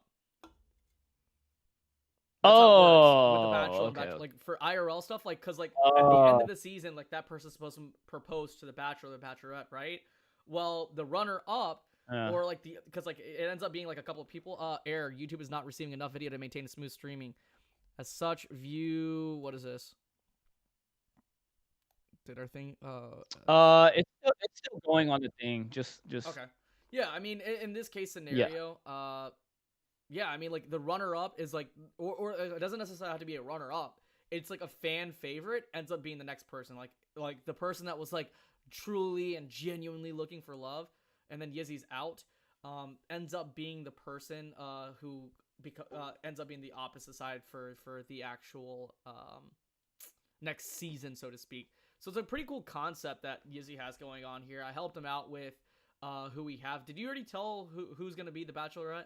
Oh, with the Bachelor and okay. Like for IRL stuff, like because like at the end of the season, like that person's supposed to propose to the Bachelor or the Bachelorette, right? Well, the runner-up. Or like because like it ends up being like a couple of people. Error. YouTube is not receiving enough video to maintain smooth streaming. As such, view. What is this? Did our thing? It's still going on the thing. Just. Okay. Yeah, I mean, in this case scenario, yeah, I mean, like the runner-up is like, or it doesn't necessarily have to be a runner-up. It's like a fan favorite ends up being the next person, like the person that was like truly and genuinely looking for love. And then Izzy's out, ends up being the person who ends up being the opposite side for the actual next season, so to speak. So it's a pretty cool concept that Izzy has going on here. I helped him out with who we have. Did you already tell who's going to be the Bachelorette?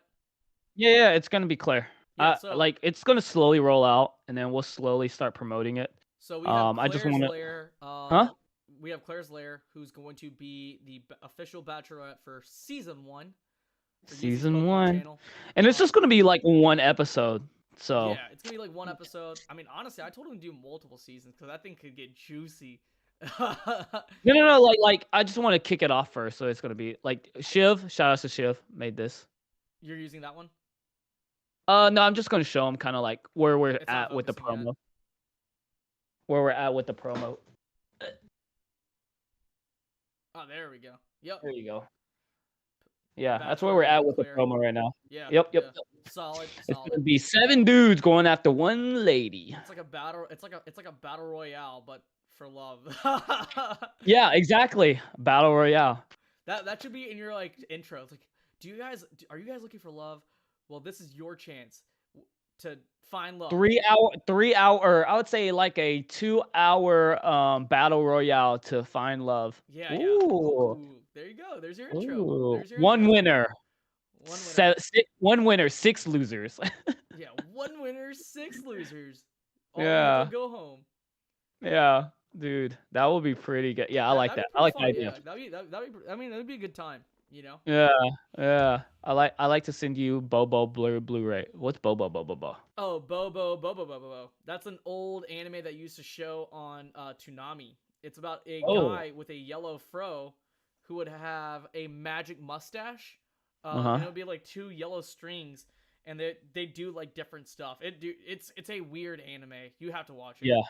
Yeah, it's going to be Claire. Yeah, like it's going to slowly roll out, and then we'll slowly start promoting it. So we have Claire's Lair. We have Claire's Lair, who's going to be the official Bachelorette for season 1. Season 1. And it's just going to be like one episode. So yeah, it's going to be like one episode. I mean, honestly, I told him to do multiple seasons because that thing could get juicy. No. Like I just want to kick it off first. So it's going to be like Shiv. Shout out to Shiv. Made this. You're using that one? No, I'm just going to show him kind of like where we're at with the promo. Yet. Where we're at with the promo. Oh, there we go. Yep. There you go. Yeah, that's where we're at with the promo right now. Yeah. Yep. Yeah. Solid. It's gonna be 7 dudes going after one lady. It's like a battle. It's like a battle royale, but for love. Yeah, exactly. Battle royale. That should be in your like intro. It's like, are you guys looking for love? Well, this is your chance to find love. 3 hour. I would say like a 2-hour battle royale to find love. Yeah. Ooh, there you go. There's your intro. One winner. 1 winner, 6 losers. Yeah, 1 winner, 6 losers. Yeah. Go home. Yeah, dude, that would be pretty good. Yeah, I like that. I like that idea. I mean, that'd be a good time. You know? Yeah. I like to send you Bobo Blu-ray. What's Bobo? Oh, Bobo. That's an old anime that used to show on Toonami. It's about a Oh. guy with a yellow fro who would have a magic mustache. And it Uh-huh. would be like 2 yellow strings, and they do like different stuff. It's a weird anime. You have to watch it. Yeah.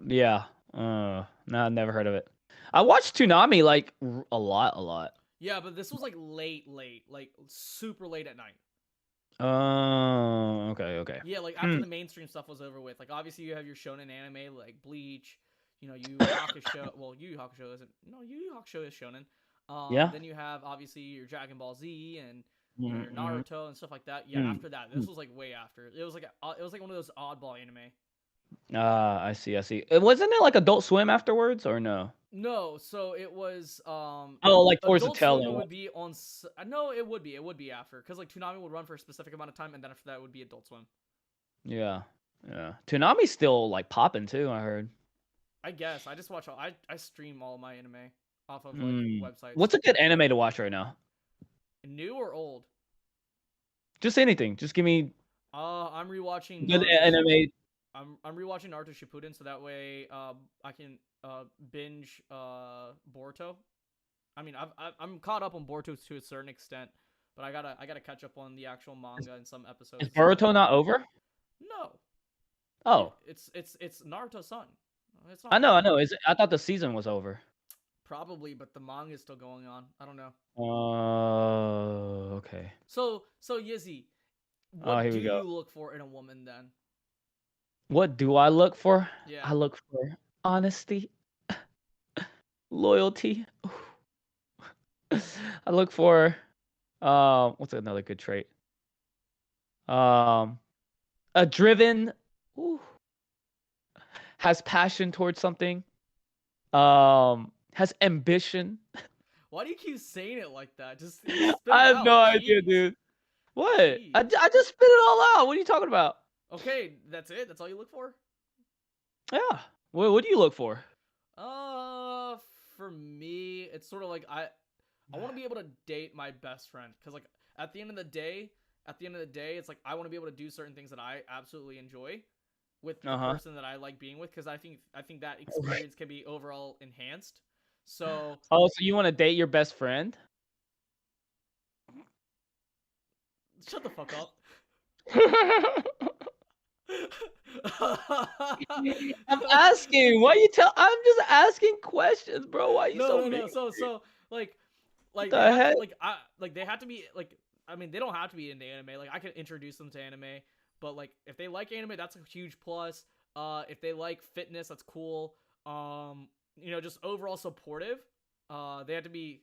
Yeah. No, I've never heard of it. I watched Toonami like a lot. Yeah, but this was like late, like super late at night. Oh, okay. Yeah, like after the mainstream stuff was over with. Like obviously you have your shonen anime like Bleach, Yu Yu Hakusho. Well, Yu Yu Hakusho isn't. No, Yu Yu Hakusho is shonen. Yeah. Then you have obviously your Dragon Ball Z and your Mm-hmm. Naruto and stuff like that. Yeah, after that, this was like way after. It was like one of those oddball anime. I see. Wasn't it like Adult Swim afterwards, or no? No, so it was Oh, like towards the Adult tail Swim end. would be on. No, it would be after because like Toonami would run for a specific amount of time, and then after that would be Adult Swim. Yeah. Toonami's still like popping too, I heard. I guess I just watch. I stream all my anime off of like websites. What's a good anime to watch right now? New or old? Just anything. Just give me I'm rewatching good Naruto. anime. I'm rewatching Naruto Shippuden, so that way I can binge Boruto. I mean I'm caught up on Boruto to a certain extent, but I gotta catch up on the actual manga and some episodes. Is Boruto not over? No. Oh. It's Naruto's son. It's not I know. I thought the season was over. Probably, but the manga is still going on. I don't know. Okay. So Yizzy, what Here do we go. you look for in a woman then? What do I look for? Yeah. I look for honesty, loyalty. I look for what's another good trait? A driven, has passion towards something. Has ambition. Why do you keep saying it like that? Just I have no idea, dude. What? I just spit it all out. What are you talking about? Okay, that's it. That's all you look for? Yeah. What do you look for? For me, it's sort of like I want to be able to date my best friend because like at the end of the day, it's like I want to be able to do certain things that I absolutely enjoy with the person that I like being with because I think that experience can be overall enhanced. So so you want to date your best friend? Shut the fuck up. I'm asking. Why you tell? I'm just asking questions, bro. Why you so mean? So like the heck? they have to be like. I mean, they don't have to be into anime. Like I can introduce them to anime, but like if they like anime, that's a huge plus. If they like fitness, that's cool. Just overall supportive. They have to be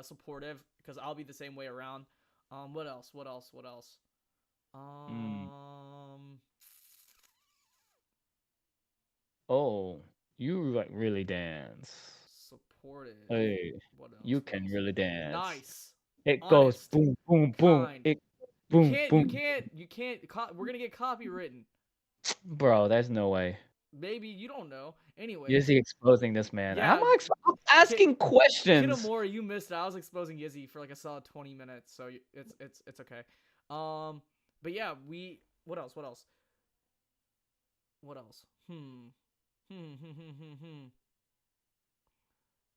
supportive because I'll be the same way around. What else? Oh, you like really dance. Supportive. Hey, what else? You can really dance. Nice. It Honest. goes boom, boom, boom. Kind. It boom, boom. You can't. We're gonna get copywritten. Bro, there's no way. Maybe you don't know. Anyway, Yizzy exposing this man. Yeah, I'm asking questions. Kitamura, you missed it. I was exposing Yizzy for like a solid 20 minutes, so it's okay. But yeah, what else?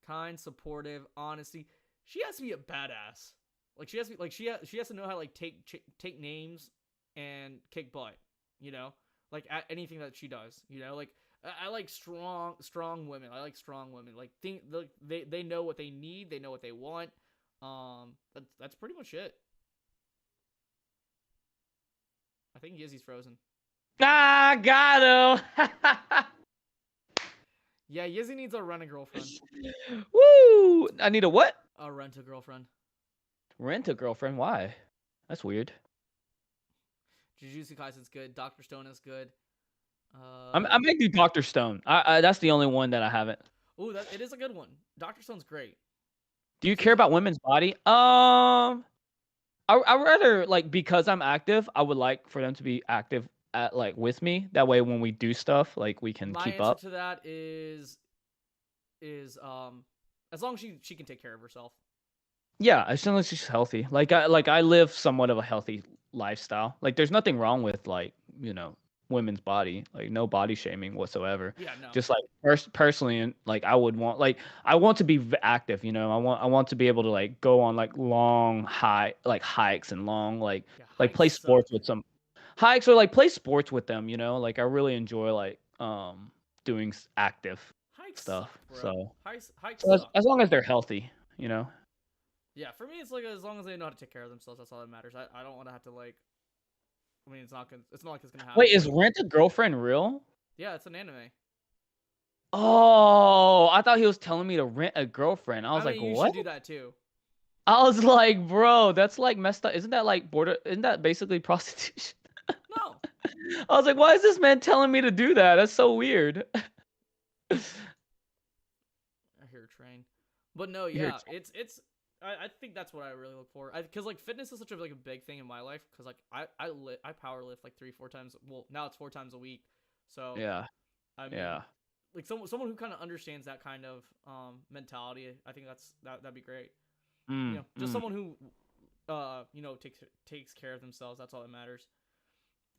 Kind, supportive, honesty. She has to be a badass. Like she has to be like she has to know how to like take names and kick butt. Like at anything that she does. Like I like strong women. I like strong women. Like they know what they need. They know what they want. That's pretty much it. I think Yizzy's frozen. Got him. Yeah, Yizzy needs a rent-a-girlfriend. Woo! I need a what? A rent-a-girlfriend. Rent a girlfriend? Why? That's weird. Jujutsu Kaisen's good. Dr. Stone is good. I might do Dr. Stone. That's the only one that I haven't. Ooh, it is a good one. Dr. Stone's great. Do you care about women's body? I rather like because I'm active. I would like for them to be active at like with me. That way, when we do stuff, like we can keep up. My answer to that is as long as she can take care of herself. Yeah, as long as she's healthy. Like I live somewhat of a healthy lifestyle. Like there's nothing wrong with like women's body, like no body shaming whatsoever. Yeah, no. Just like personally, and like I would want, like I want to be active, you know. I want to be able to like go on like long hikes and long like play hikes suck. sports with some hikes or like play sports with them, you know. Like I really enjoy like doing active Hikes stuff. suck, bro. So, Hikes so suck. as long as they're healthy, you know. Yeah, for me, it's like as long as they know how to take care of themselves, that's all that matters. I don't want to have to like. I mean, it's not like it's gonna happen. Wait, is Rent a Girlfriend real? Yeah, it's an anime. Oh, I thought he was telling me to rent a girlfriend. I was mean, like, you what? should do that too. I was like, bro, that's like messed up. Isn't that like isn't that basically prostitution? No. I was like, why is this man telling me to do that? That's so weird. I hear a train. But no, yeah, it's I think that's what I really look for. Because like fitness is such a like a big thing in my life. Because like I power lift like 3-4 times. Well, now it's 4 times a week. So yeah, I mean, yeah. like someone who kind of understands that kind of mentality. I think that'd be great. You know, just someone who you know takes care of themselves. That's all that matters.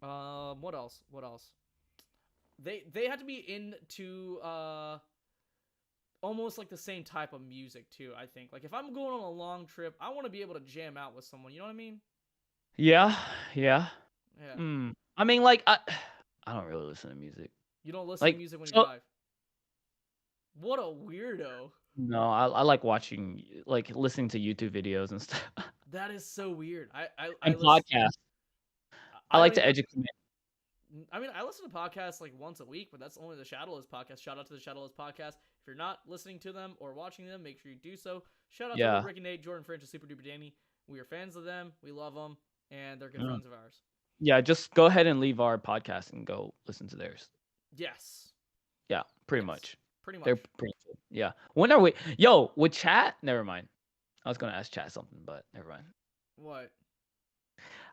What else? What else? They had to be into almost like the same type of music too. I think like if I'm going on a long trip, I want to be able to jam out with someone. You know what I mean? Yeah, yeah. Yeah. I mean, like I don't really listen to music. You don't listen to music when you drive. What a weirdo. No, I like watching, like listening to YouTube videos and stuff. That is so weird. And podcasts. I like to educate. I mean, I listen to podcasts like once a week, but that's only the Shadowless podcast. Shout out to the Shadowless podcast. If you're not listening to them or watching them, make sure you do so. Shout out to Rick and Nate, Jordan French, and Super Duper Danny. We are fans of them. We love them, and they're good friends of ours. Yeah, just go ahead and leave our podcast and go listen to theirs. Yes. Yeah, pretty much. Pretty much. They're pretty cool. Yeah. When are we? Yo, with chat? Never mind. I was gonna ask chat something, but never mind. What?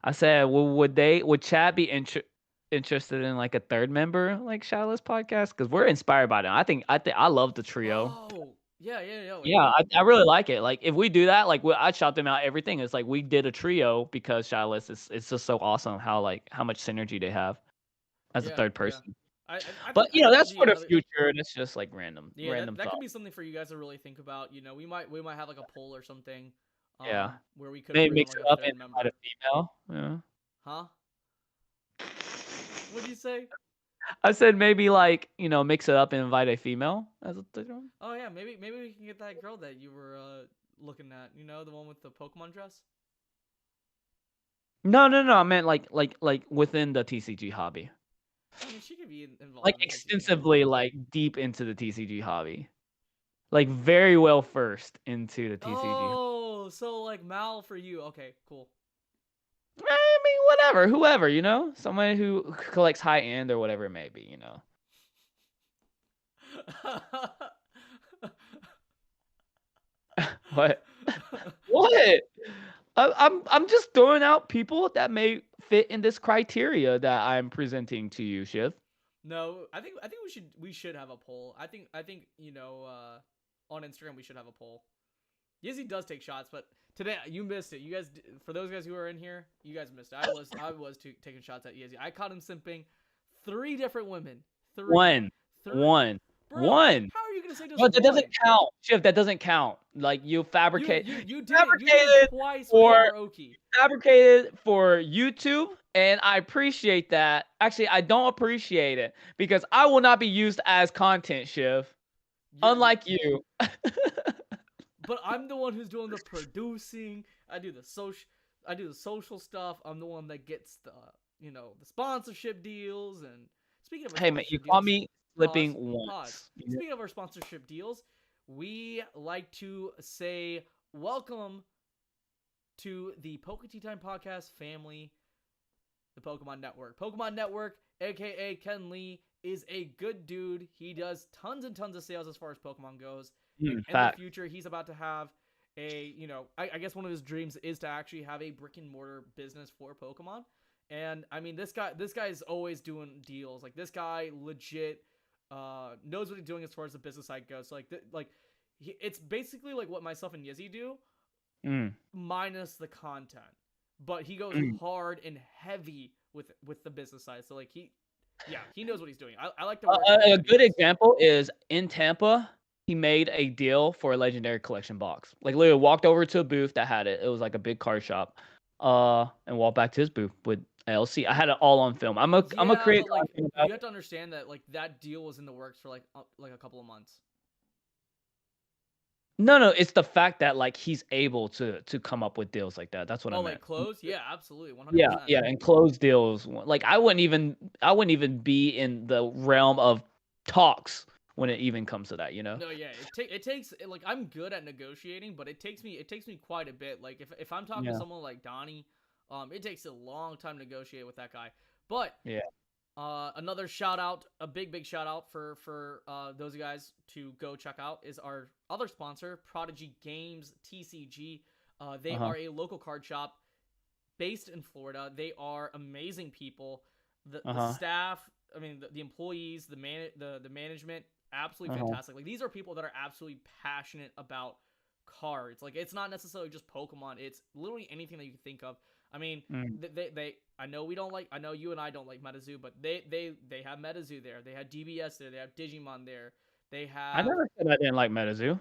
I said, well, would chat be interested in like a third member like Shadowless podcast? Because we're inspired by them. I love the trio. Oh, yeah. Yeah, I really like it. Like if we do that, like I shout them out everything. It's like we did a trio because Shadowless it's just so awesome how much synergy they have as a third person. But you know, that's for the future. That's just like random. Yeah, that could be something for you guys to really think about. You know, we might have like a poll or something. Yeah. Where we could maybe mix it up and invite a female. Yeah. Huh? What'd you say? I said maybe like, you know, mix it up and invite a female as a third one. Oh yeah, maybe we can get that girl that you were looking at. You know, the one with the Pokemon dress. No. I meant like within the TCG hobby. I mean, she could be involved. Like extensively, like deep into the TCG hobby. Like very well versed into the TCG. Oh, so like Mal for you. Okay, cool. I mean, whatever, whoever, you know, someone who collects high end or whatever it may be, you know. What? What? I'm just throwing out people that may fit in this criteria that I'm presenting to you, Shiv. No, I think we should have a poll. I think you know on Instagram we should have a poll. Yizzy does take shots, but today you missed it. You guys, for those guys who are in here, you guys missed it. I was taking shots at Yizzy. I caught him simping 3 different women. 3. One. Bro, one. How are you gonna say just But that doesn't count, Shiv. That doesn't count. Like you fabricate. You did it twice for Oki. Fabricated for YouTube, and I appreciate that. Actually, I don't appreciate it because I will not be used as content, Shiv. Unlike you. But I'm the one who's doing the producing. I do the social stuff. I'm the one that gets the the sponsorship deals. And speaking of hey man, you call me flipping once. Speaking of our sponsorship deals, we like to say welcome to the Poke Tea Time Podcast family, the Pokemon Network. Pokemon Network, aka Ken Lee, is a good dude. He does tons and tons of sales as far as Pokemon goes. In the future, he's about to have a, I guess one of his dreams is to actually have a brick and mortar business for Pokemon. And I mean, this guy is always doing deals. Like this guy legit knows what he's doing as far as the business side goes. So it's basically like what myself and Yizzy do, minus the content. But he goes hard and heavy with the business side. So like Yeah, he knows what he's doing. I like the work A that he good does. example is in Tampa. He made a deal for a legendary collection box. Like literally walked over to a booth that had it. It was like a big card shop. And walked back to his booth with LC. I had it all on film. I'm a Yeah, create but like content about you have it. to understand that like that deal was in the works for like a couple of months. No, it's the fact that like he's able to come up with deals like that. That's what I Oh, like meant. close? Yeah, absolutely, Yeah, 100%. yeah, and close deals. Like I wouldn't even be in the realm of talks when it even comes to that, you know? No, yeah, it takes like I'm good at negotiating, but it takes me quite a bit. Like if I'm talking to Yeah. someone like Donnie, it takes a long time to negotiate with that guy. But Yeah. another shout out, a big shout out for those guys to go check out is our other sponsor, Prodigy Games TCG. They Uh-huh. are a local card shop based in Florida. They are amazing people. The Uh-huh. staff, I mean the employees, the management, absolutely Uh-huh. fantastic. Like these are people that are absolutely passionate about cards. Like it's not necessarily just Pokemon. It's literally anything that you can think of. I mean, Mm. they I know we don't like. I know you and I don't like MetaZoo, but they have MetaZoo there. They have DBS there. They have Digimon there. They I have. never said I didn't like MetaZoo.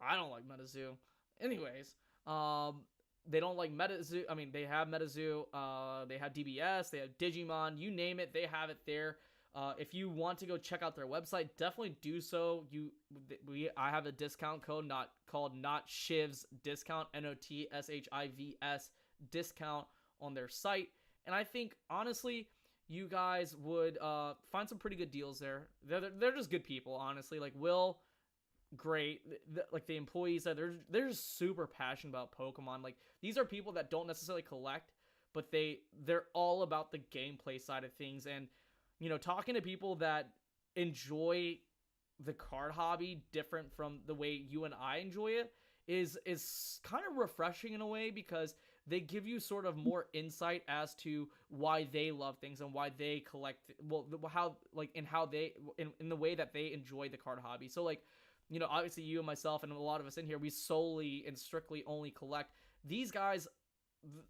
I don't like MetaZoo. Anyways, they don't like MetaZoo. I mean, they have MetaZoo. They have DBS. They have Digimon. You name it, they have it there. If you want to go check out their website, definitely do so. I have a discount code not Shivs discount, NOTSHIVS discount on their site, and I think honestly you guys would find some pretty good deals there. They're just good people, honestly. Like Will, great. Like the employees that they're just super passionate about Pokemon. Like these are people that don't necessarily collect, but they're all about the gameplay side of things. And talking to people that enjoy the card hobby different from the way you and I enjoy it is kind of refreshing in a way, because they give you sort of more insight as to why they love things and why they collect, well, how, like, in how they in the way that they enjoy the card hobby. So like, obviously you and myself and a lot of us in here, we solely and strictly only collect. These guys,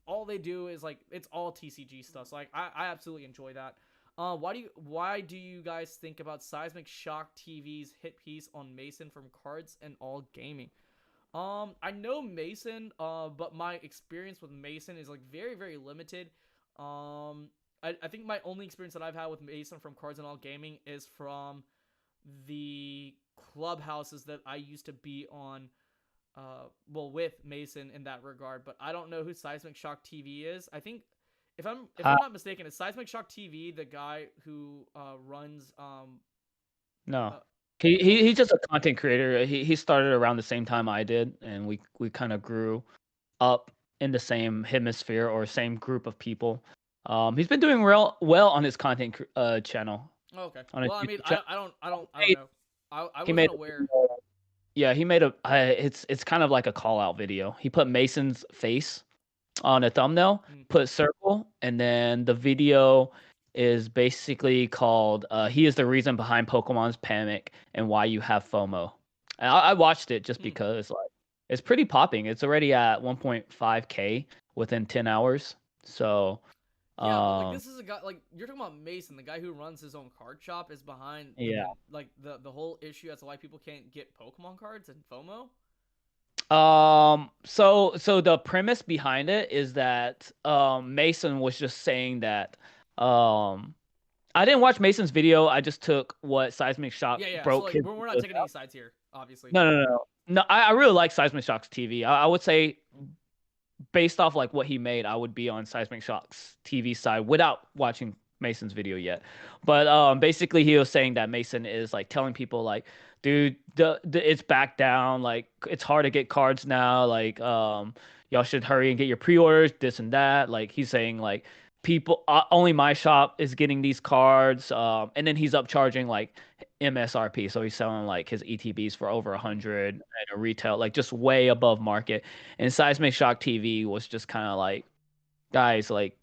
all they do is like, it's all TCG stuff. So like, I absolutely enjoy that. Why do you guys think about Seismic Shock TV's hit piece on Mason from Cards and All Gaming? I know Mason, but my experience with Mason is like very, very limited. I think my only experience that I've had with Mason from Cards and All Gaming is from the clubhouses that I used to be on, with Mason in that regard. But I don't know who Seismic Shock TV is. I think if I'm not mistaken, is Seismic Shock TV the guy who runs No. uh, He's just a content creator. He started around the same time I did, and we kind of grew up in the same hemisphere or same group of people. He's been doing real well on his content channel. oh, okay. On his Well, I mean, YouTube channel. I don't know. I He made wasn't aware. yeah, he made it's kind of like a call out video. He put Mason's face on a thumbnail, Mm. put circle, and then the video is basically called "He is the reason behind Pokemon's panic and why you have FOMO." And I watched it just Mm. because like it's pretty popping. It's already at 1.5K within 10 hours. So Yeah, but like um this is a guy, like you're talking about Mason, the guy who runs his own card shop, is behind yeah. the whole issue as to why people can't get Pokemon cards and FOMO. So the premise behind it is that Mason was just saying that um I didn't watch Mason's video. I just took what Seismic Shock Yeah, yeah. So broke like his we're not videos taking any out. sides here, obviously. No. I really like Seismic Shock's TV. I would say based off like what he made, I would be on Seismic Shock's TV side without watching Mason's video yet. But basically he was saying that Mason is like telling people like, dude, it's back down. Like it's hard to get cards now. Like y'all should hurry and get your pre-orders. This and that. Like he's saying like people only my shop is getting these cards. And then he's upcharging like MSRP, so he's selling like his ETBs for over 100 at a retail, like just way above market. And Seismic Shock TV was just kind of like, guys, like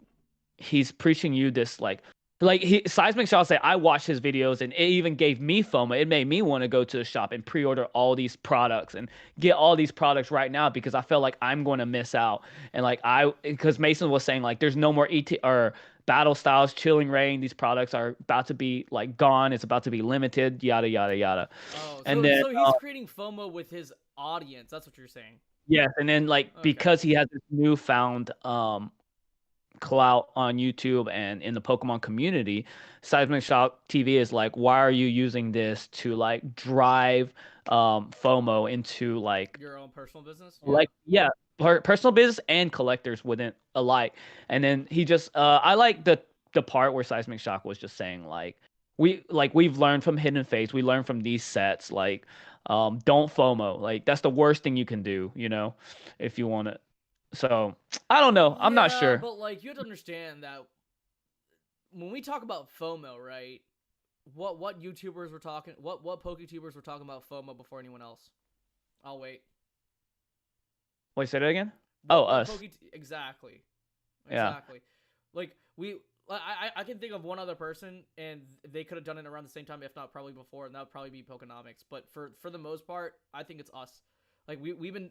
he's preaching you this like Like Seismic Shock said, I watched his videos and it even gave me FOMO. It made me want to go to the shop and pre-order all these products and get all these products right now because I felt like I'm going to miss out. And like because Mason was saying like there's no more or Battle Styles, Chilling Reign. These products are about to be like gone. It's about to be limited. Yada yada yada. Oh, And then so he's creating FOMO with his audience. That's what you're saying. yes, and then like Okay. because he has this newfound clout on YouTube and in the Pokemon community, Seismic Shock TV is like, why are you using this to like drive FOMO into like your own personal business? personal business and collectors within alike. And then he just I like the part where Seismic Shock was just saying like we've learned from Hidden Fates, we learned from these sets like don't FOMO. Like that's the worst thing you can do, if you want to. So I don't know. I'm not sure. But like you have to understand that when we talk about FOMO, right? What YouTubers were talking? What PokeTubers were talking about FOMO before anyone else? I'll wait. Wait, say that again. Us. Exactly. Yeah. Exactly. Like I can think of one other person, and they could have done it around the same time, if not probably before, and that would probably be Pokenomics. But for the most part, I think it's us. Like we've been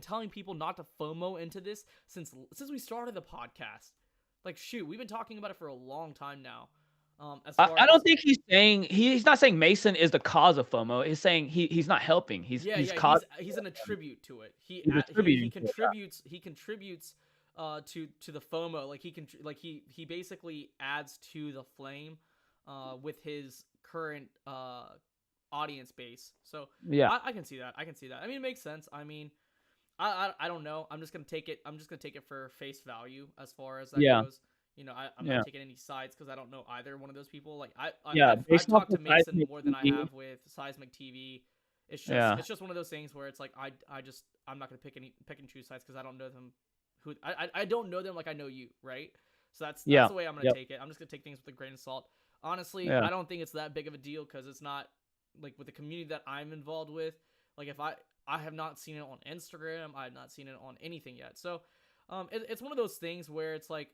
telling people not to FOMO into this since we started the podcast. Like shoot, we've been talking about it for a long time now. I don't think he's not saying Mason is the cause of FOMO. He's saying he's not helping. He's an attribute to it. He contributes to the FOMO. Like he basically adds to the flame with his current audience base. So yeah, I can see that. I mean, it makes sense. I mean, I don't know. I'm just gonna take it for face value as far as that goes. I'm not taking any sides because I don't know either one of those people. Like I've talked to Mason more than I have with Seismic TV. It's just one of those things where it's like I'm not gonna pick and choose sides because I don't know them. I don't know them like I know you, right? So that's the way I'm gonna take it. I'm just gonna take things with a grain of salt. Honestly, I don't think it's that big of a deal because it's not like with the community that I'm involved with. Like if I have not seen it on Instagram, I have not seen it on anything yet. So it's one of those things where it's like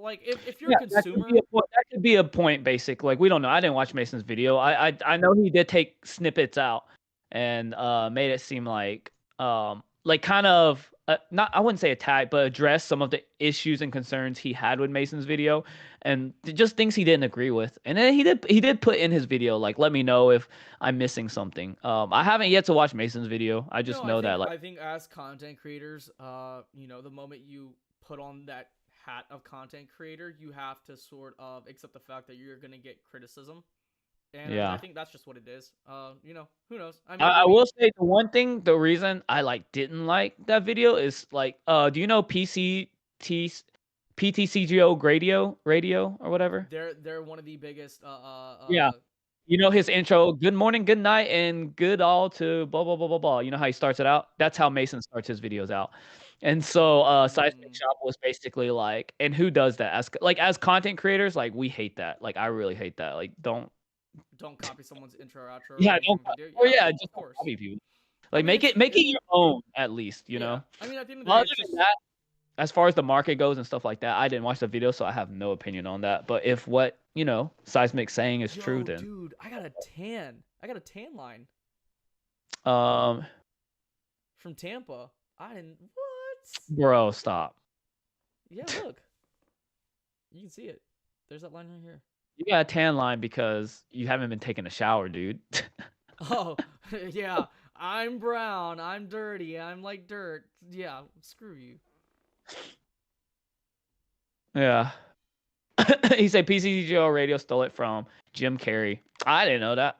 if you're a consumer, that could be a point. Basic, like we don't know. I didn't watch Mason's video. I know he did take snippets out and made it seem like kind of not, I wouldn't say attack, but address some of the issues and concerns he had with Mason's video and just things he didn't agree with. And then he did put in his video like, let me know if I'm missing something. I haven't yet to watch Mason's video. I just know that I think as content creators, the moment you put on that hat of content creator, you have to sort of accept the fact that you're going to get criticism. And I think that's just what it is. Who knows? I mean, I will say the reason I didn't like that video is do you know PTCGO radio or whatever? They're one of the biggest yeah. You know his intro, good morning, good night, and good all to blah blah blah blah blah. You know how he starts it out? That's how Mason starts his videos out. And so Seismic Shock was basically like, and who does that? As content creators, we hate that. I really hate that. Don't copy someone's intro or outro. Yeah, just of course. Copy people. Make it your own at least, know. I mean, I think other than that, as far as the market goes and stuff like that, I didn't watch the video, so I have no opinion on that. But if what Seismic saying is true, then dude, I got a tan line. From Tampa. I didn't. What? Bro, stop. Yeah, look. You can see it. There's that line right here. You got a tan line because you haven't been taking a shower, dude. Oh, yeah. I'm brown. I'm dirty. I'm like dirt. Yeah, screw you. Yeah. He said PCGO radio stole it from Jim Carrey. I didn't know that.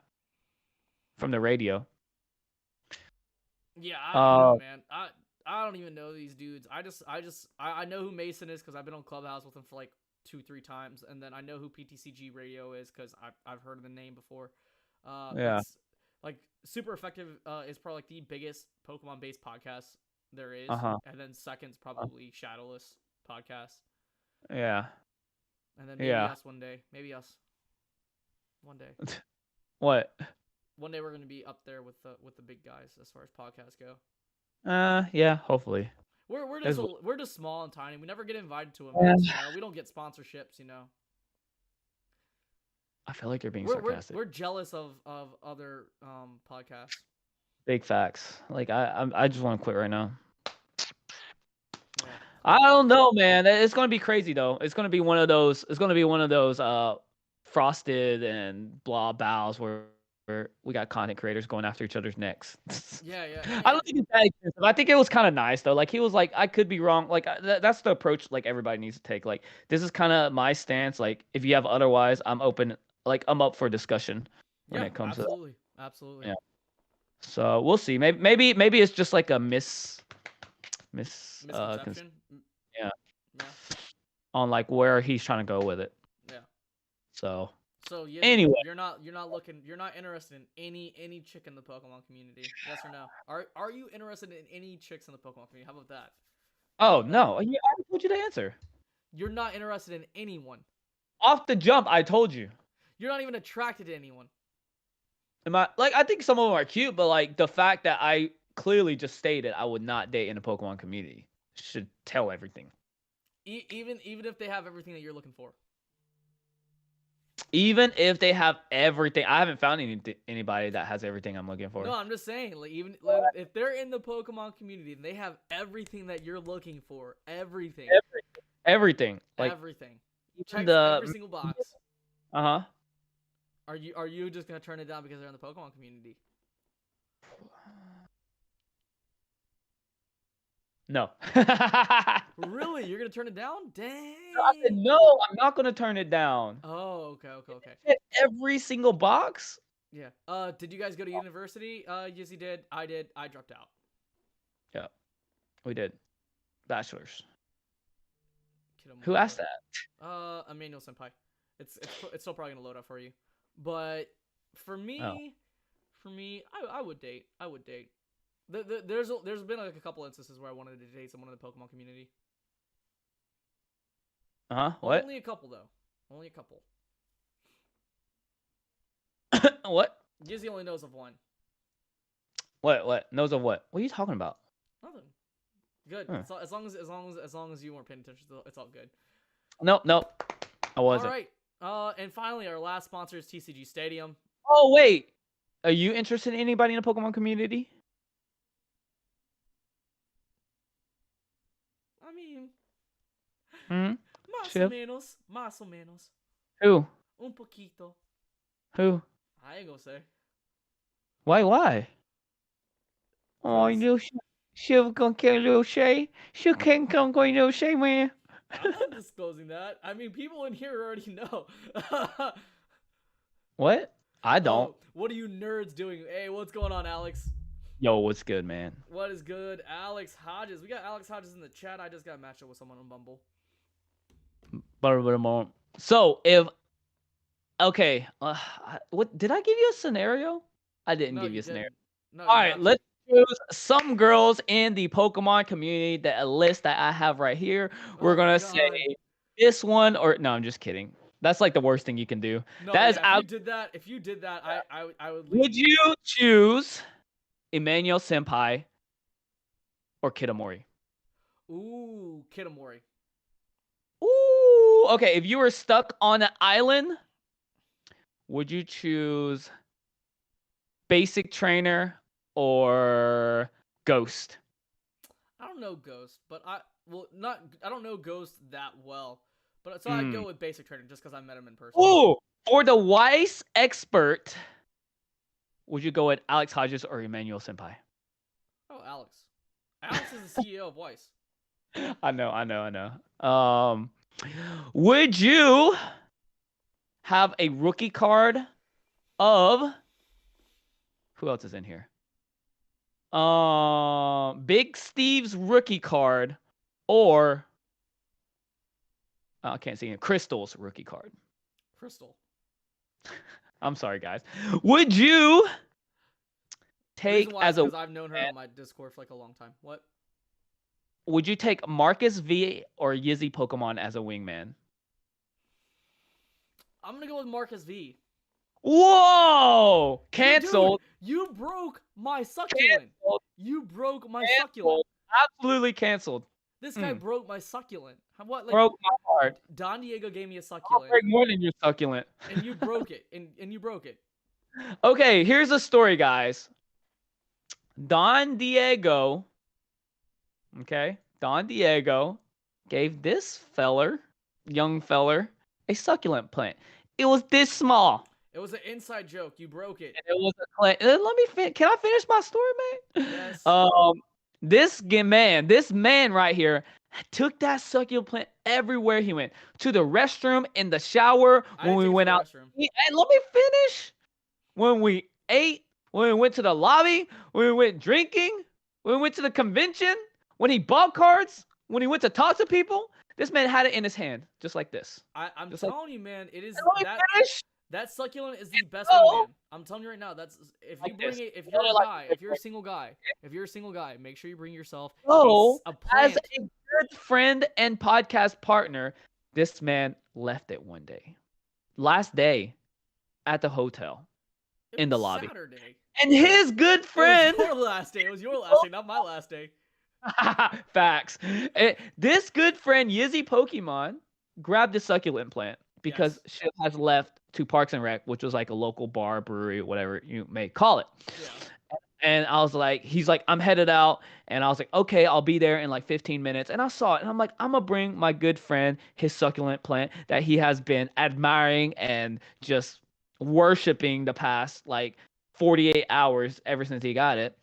From the radio. Yeah, I don't know, man. I don't even know these dudes. I know who Mason is because I've been on Clubhouse with him for 2-3 times, and then I know who PTCG Radio is because I've heard of the name before. It's Super Effective is probably the biggest Pokemon based podcast there is, and then second's probably Shadowless podcast. Yeah. And then maybe us one day. Maybe us. One day. What? One day we're gonna be up there with the big guys as far as podcasts go. Yeah, hopefully. We're just small and tiny. We never get invited to events. You know, we don't get sponsorships. You know. I feel like you're being sarcastic. We're jealous of other podcasts. Big facts. Like I just want to quit right now. Yeah. I don't know, man. It's gonna be crazy though. It's gonna be one of those. It's gonna be one of those frosted and blah bows where we got content creators going after each other's necks. Yeah. I don't think it's that expensive. I think it was kind of nice though. Like he was like, I could be wrong. Like that's the approach like everybody needs to take. Like this is kind of my stance. Like if you have otherwise, I'm open. Like I'm up for discussion when it comes to that. Absolutely. Yeah. So we'll see. Maybe it's just like a misconception. Yeah. On like where he's trying to go with it. Yeah. So yeah, anyway, you're not interested in any chick in the Pokemon community. Yes or no? Are you interested in any chicks in the Pokemon community? How about that? Oh no, yeah, I told you the answer. You're not interested in anyone. Off the jump, I told you. You're not even attracted to anyone. I think some of them are cute, but like the fact that I clearly just stated I would not date in the Pokemon community should tell everything. Even if they have everything that you're looking for. Even if they have everything, I haven't found anybody that has everything I'm looking for. No, I'm just saying, like even if they're in the Pokemon community and they have everything that you're looking for, everything. Like everything. Check every single box. Uh-huh. Are you just gonna turn it down because they're in the Pokemon community? No. Really? You're gonna turn it down? Dang. I said, no, I'm not gonna turn it down. Oh, okay. Every single box? Yeah. Did you guys go to university? Izzy did. I did. I dropped out. Yeah. We did. Bachelors. Who asked that? Emmanuel Senpai. It's still probably gonna load up for you. But for me, I would date. There's been like a couple instances where I wanted to date someone in the Pokemon community. What? Only a couple though. Only a couple. What? Gizzy only knows of one. What? Knows of what? What are you talking about? Nothing. Good. Huh. As long as you weren't paying attention, it's all good. Nope. I wasn't. All right. And finally, our last sponsor is TCG Stadium. Oh wait, are you interested in anybody in the Pokemon community? I mean, más o menos. Who? Un poquito. Who? I ain't gonna say. Why? Oh, you she'll gonna kill little Shay. She can't come going little Shay, man. I'm not disclosing that. I mean, people in here already know. What? I don't. Oh, what are you nerds doing? Hey, what's going on, Alex? Yo, what's good, man? What is good? Alex Hodges. We got Alex Hodges in the chat. I just got matched up with someone on Bumble. So, okay, what did I give you a scenario? I didn't give you a scenario. No, all right, let's choose some girls in the Pokemon community. That a list that I have right here. We're gonna say this one or no. I'm just kidding. That's like the worst thing you can do. No, that is if you did that, I would. Would you choose Emmanuel Senpai or Kitamori? Ooh, Kitamori. Ooh, okay. If you were stuck on an island, would you choose Basic Trainer or Ghost? I don't know Ghost, but I don't know Ghost that well. But so I'd go with Basic Trainer just because I met him in person. Ooh, for the Weiss expert, would you go with Alex Hodges or Emmanuel Senpai? Oh, Alex. Alex is the CEO of Weiss. I know. Would you have a rookie card of who else is in here? Big Steve's rookie card or I can't see him. Crystal's rookie card. Crystal. I'm sorry, guys. Would you take because I've known her on my Discord for like a long time. What? Would you take Marcus V or Izzy Pokemon as a wingman? I'm gonna go with Marcus V. Whoa! Canceled. Dude, you broke my succulent. You broke my succulent. Absolutely canceled. This guy broke my succulent. What? Like, broke my heart. Don Diego gave me a I'll succulent. break more than your succulent. And you broke it. And you broke it. Okay, here's the story, guys. Don Diego, gave this young feller, a succulent plant. It was this small. It was an inside joke. You broke it. And it was a plant. Let me Can I finish my story, man? Yes. This man right here took that succulent plant everywhere he went. To the restroom, in the shower, when we went out. Hey, let me finish. When we ate, when we went to the lobby, when we went drinking, when we went to the convention, when he bought cards, when he went to talk to people, this man had it in his hand, just like this. I'm telling you, man, it is that succulent is the best wingman. I'm telling you right now, that's if you bring it, if you're a guy, if you're a single guy, make sure you bring yourself a plant. As a good friend and podcast partner, this man left it one day. Last day at the hotel. In the lobby. Saturday. And his good friend. It was your last day. It was your last day, not my last day. Facts. This good friend, Izzy Pokemon, grabbed the succulent plant because Shiv has left to Parks and Rec, which was like a local bar, brewery, whatever you may call it. Yeah. And I was like, he's like, I'm headed out. And I was like, okay, I'll be there in like 15 minutes. And I saw it. And I'm like, I'm going to bring my good friend his succulent plant that he has been admiring and just worshiping the past like 48 hours ever since he got it.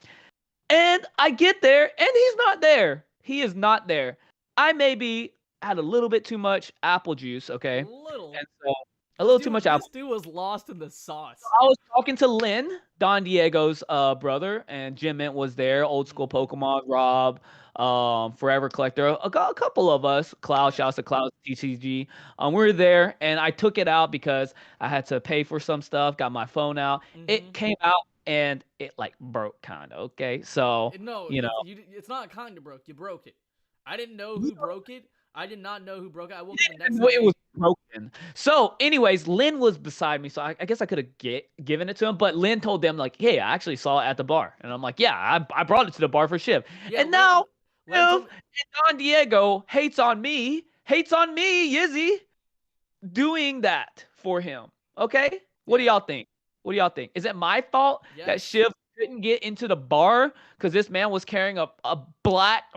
And I get there and he's not there. He is not there. I maybe had a little bit too much apple juice, okay? A little too much apple. This dude was lost in the sauce. So I was talking to Lynn, Don Diego's brother, and Jim Mint was there, old school Pokemon, Rob, Forever Collector, a couple of us, Cloud, shouts to Cloud TCG. We were there, and I took it out because I had to pay for some stuff, got my phone out. It came out, and it like broke kind of, okay? So, it's not kind of broke. You broke it. I didn't know who broke it. I did not know who broke it. I woke up the next day. It was broken. So, anyways, Lynn was beside me, so I guess I could have given it to him. But Lynn told them, like, hey, I actually saw it at the bar. And I'm like, yeah, I brought it to the bar for Shiv. Yeah, and now, Don Diego hates on me, Izzy, doing that for him. Okay? What do y'all think? Is it my fault that Shiv couldn't get into the bar because this man was carrying a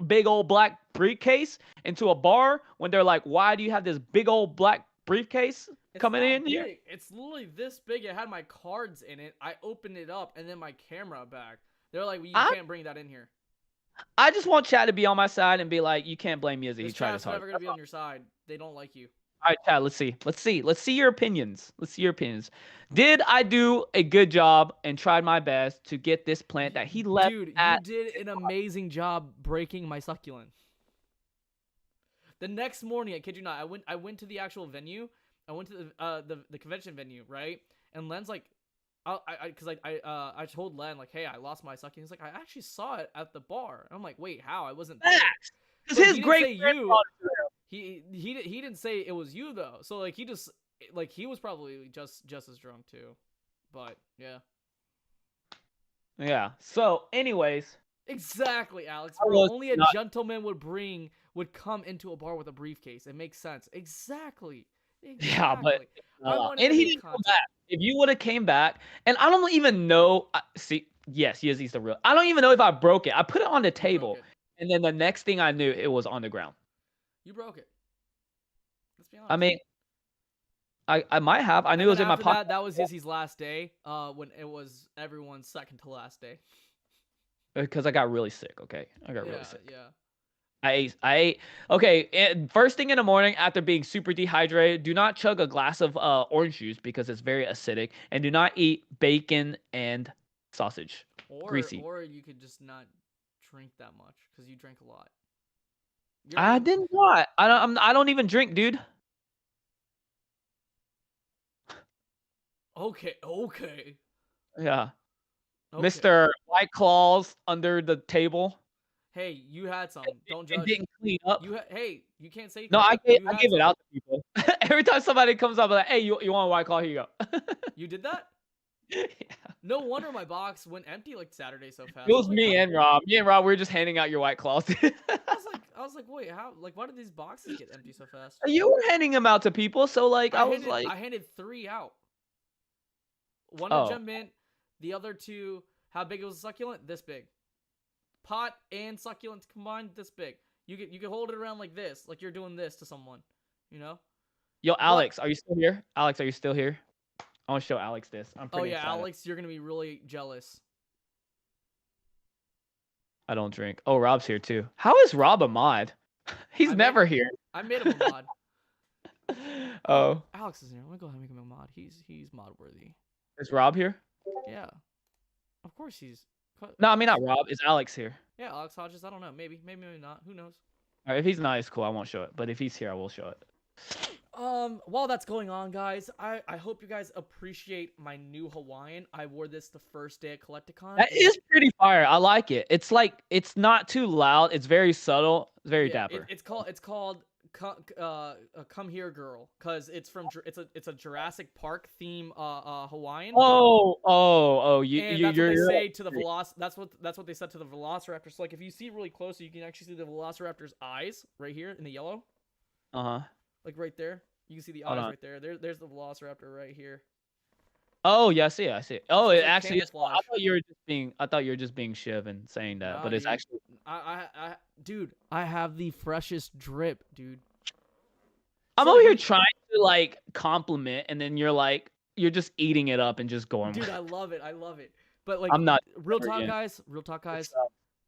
big old black briefcase into a bar when they're like, why do you have this big old black briefcase coming in here? It's literally this big. It had my cards in it. I opened it up and then my camera back. They're like, well, you can't bring that in here. I just want Chad to be on my side and be like, you can't blame Izzy. He tried his hard. Never gonna be on your side. They don't like you. All right, Chad, let's see your opinions. Did I do a good job and tried my best to get this plant that he left? Dude, you did an amazing job breaking my succulent. The next morning, I kid you not, I went to the actual venue. I went to the convention venue, right? And Len's like, I told Len, like, hey, I lost my succulent. He's like, I actually saw it at the bar. And I'm like, wait, how? I wasn't there. Because his great friend He didn't say it was you though, so like he was probably just as drunk too, but yeah. So, anyways, exactly, Alex. Only a gentleman would come into a bar with a briefcase. It makes sense. Exactly. Yeah, but and he didn't come back. If you would have came back, and I don't even know. Yes, he's the real. I don't even know if I broke it. I put it on the table, and then the next thing I knew, it was on the ground. You broke it. Let's be honest. I mean, I might have. I knew it was in my pocket. That was Izzy's last day. When it was everyone's second to last day. Because I got really sick. Okay, I got really sick. Yeah. I ate. Okay, first thing in the morning after being super dehydrated, do not chug a glass of orange juice because it's very acidic, and do not eat bacon and sausage. Greasy. Or you could just not drink that much because you drink a lot. I did not. I don't even drink, dude. Okay. Yeah. Okay. Mr. White Claws under the table. Hey, you had some. Don't judge. It didn't clean up. You can't say. No, I give it out to people. Every time somebody comes up, I'm like, hey, you want a White Claw? Here you go. You did that? Yeah. No wonder my box went empty like Saturday so fast. It was me and Rob. Me and Rob, we were just handing out your White Claws. I was like, wait, how? Like, why did these boxes get empty so fast? You were handing them out to people, so like I was like, I handed 3 out. One to oh, Gem Mint, the other 2. How big was a succulent? This big. Pot and succulent combined, this big. You can hold it around like this, like you're doing this to someone, you know? yo, Alex, are you still here? Alex, are you still here? I want to show Alex this. I'm pretty excited. Alex, you're gonna be really jealous. I don't drink. Oh, Rob's here too. How is Rob a mod? He's never here. I made him a mod. Oh. Alex is here. Let me go ahead and make him a mod. He's mod worthy. Is Rob here? Yeah. Of course he's. No, I mean not Rob. Is Alex here? Yeah, Alex Hodges. I don't know. Maybe not. Who knows? All right, if he's not, it's cool. I won't show it. But if he's here, I will show it. While that's going on, guys, I hope you guys appreciate my new Hawaiian. I wore this the first day at Collecticon. That is pretty fire. I like it. It's like it's not too loud. It's very subtle. It's very dapper. It's called Come Here Girl, because it's a Jurassic Park theme Hawaiian. Oh, you're what they say to the that's what they said to the Velociraptor. So like if you see really close, you can actually see the Velociraptor's eyes right here in the yellow. Like right there. You can see the eyes right there. There's the Velociraptor right here. Oh yeah, I see it. Oh, it actually is. I thought you were just being Shiv and saying that, but it's dude. actually. Dude, I have the freshest drip, dude. I'm over here trying to like compliment, and then you're just eating it up and just going. Dude, I love it. But like, I'm not. Real talk, guys.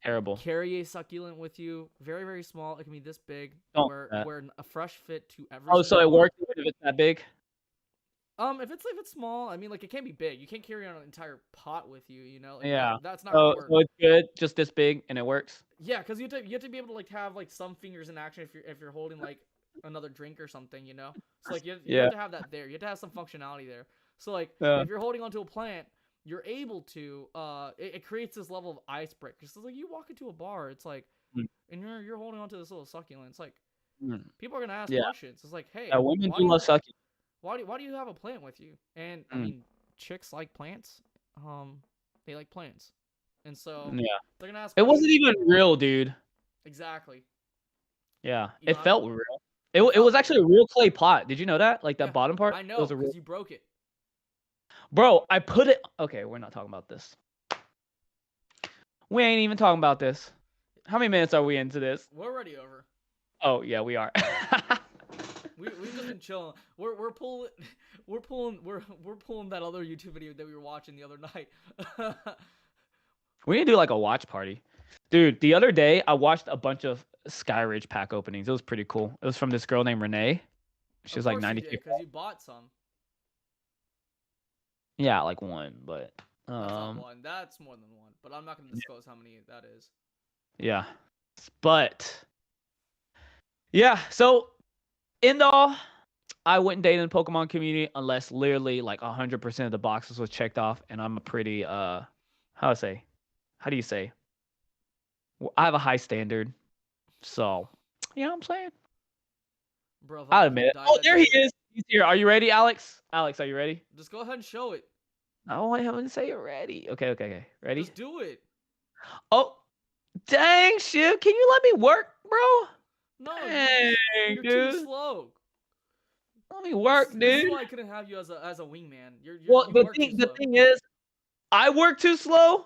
Terrible. Carry a succulent with you. Very, very small. It can be this big. Where a fresh fit to every. Oh, so it works if it's that big? If it's small, I mean, like it can't be big. You can't carry on an entire pot with you. You know. Like, yeah. That's not gonna work. So it's good, just this big, and it works. Yeah, because you have to be able to like have like some fingers in action if you're holding like another drink or something. You know. So like you have to have that there. You have to have some functionality there. So like if you're holding onto a plant, you're able to it creates this level of icebreaker. Because like you walk into a bar, it's like and you're holding onto this little succulent. It's like people are gonna ask questions. It's like, hey, women do love succulent. Why do you have a plant with you? And I mean, chicks like plants. They like plants, and so they're gonna ask. It wasn't even real, dude. Exactly. Yeah, it felt real. It was actually a real clay pot. Did you know that? Like that bottom part. I know because you broke it. Bro, I put it. Okay, we're not talking about this. We ain't even talking about this. How many minutes are we into this? We're already over. Oh yeah, we are. We've just been chilling. We're pulling that other YouTube video that we were watching the other night. We need to do like a watch party. Dude, the other day I watched a bunch of Skyridge pack openings. It was pretty cool. It was from this girl named Renee. She was like 90. Because you bought some. Yeah, like one, but that's not one. That's more than one. But I'm not gonna disclose how many that is. Yeah. But yeah, so in all, I wouldn't date in the Pokemon community unless literally like 100% of the boxes was checked off, and I'm a pretty how do you say? Well, I have a high standard, so you know what I'm saying. Bro, I'll admit it. Oh, there he is. He's here. Are you ready, Alex? Alex, are you ready? Just go ahead and show it. Oh, I haven't say you're ready. Okay. Ready? Just do it. Oh, dang, Shiv. Can you let me work, bro? No, dang, you're dude. too slow. Let me work, dude. This is why I couldn't have you as a wingman. The thing is, I work too slow.